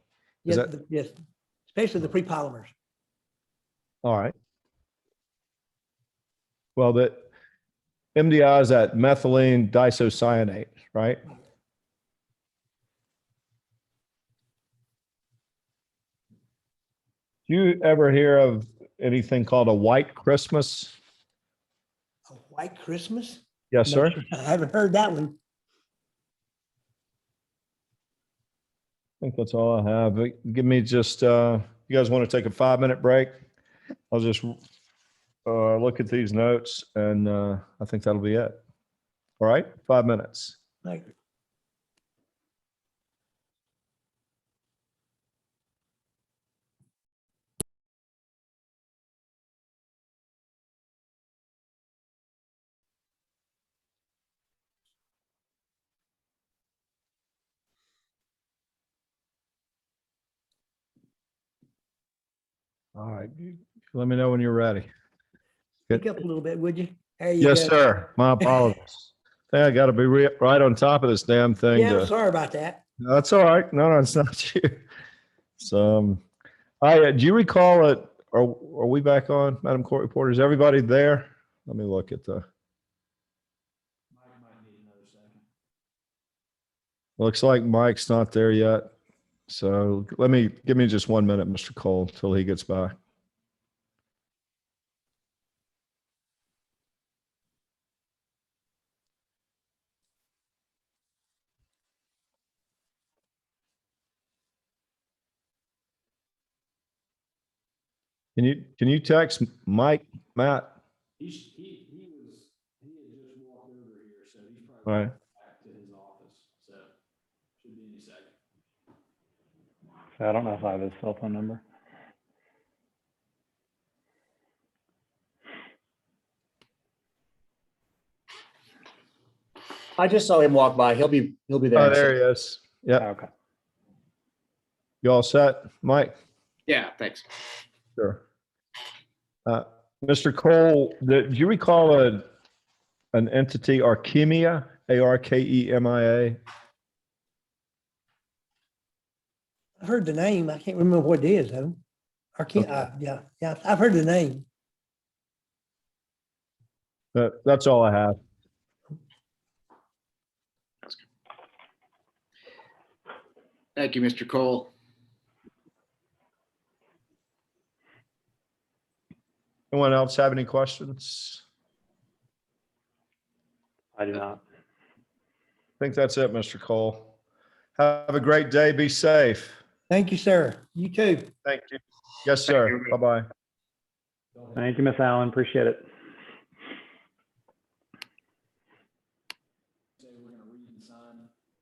Is Yes, that- yes, especially the pre-polymers. All right. Well, the MDI is that methylene disocyanate, right? Do you ever hear of anything called a white Christmas? A white Christmas? Yes, No, sir. I haven't heard that one. I think that's all I have. Give me just, you guys want to take a 5-minute break? I'll just look at these notes and I think that'll be it. All right, 5 minutes. Like, All right, let me know when you're ready. pick up a little bit, would you? There you Yes, go. sir. My apologies. Hey, I got to be right on top of this damn thing. Yeah, I'm sorry about that. That's all right. No, it's not you. So, do you recall it? Are we back on, Madam Court Reporter? Is everybody there? Let me look at the. Looks like Mike's not there yet. So give me just 1 minute, Mr. Cole, till he gets back. Can you text Mike, Matt? He had just walked over here, so he's All probably right. back to his office, so should be any second. I don't know if I have his cell phone number. I just saw him walk by. He'll be there. Oh, in a there second. he is. Yeah. Okay. You all set, Mike? Yeah, thanks. Sure. Mr. Cole, did you recall an entity, Arkemia, Arkemia? I've heard the name. I can't remember what it is though. Yeah, I've heard the name. That's all I have. Thank you, Mr. Cole. Anyone else have any questions? I do not. I think that's it, Mr. Cole. Have a great day. Be safe. Thank you, sir. You too. Thank you. Yes, sir. Bye-bye. Thank you, Miss Allen. Appreciate it.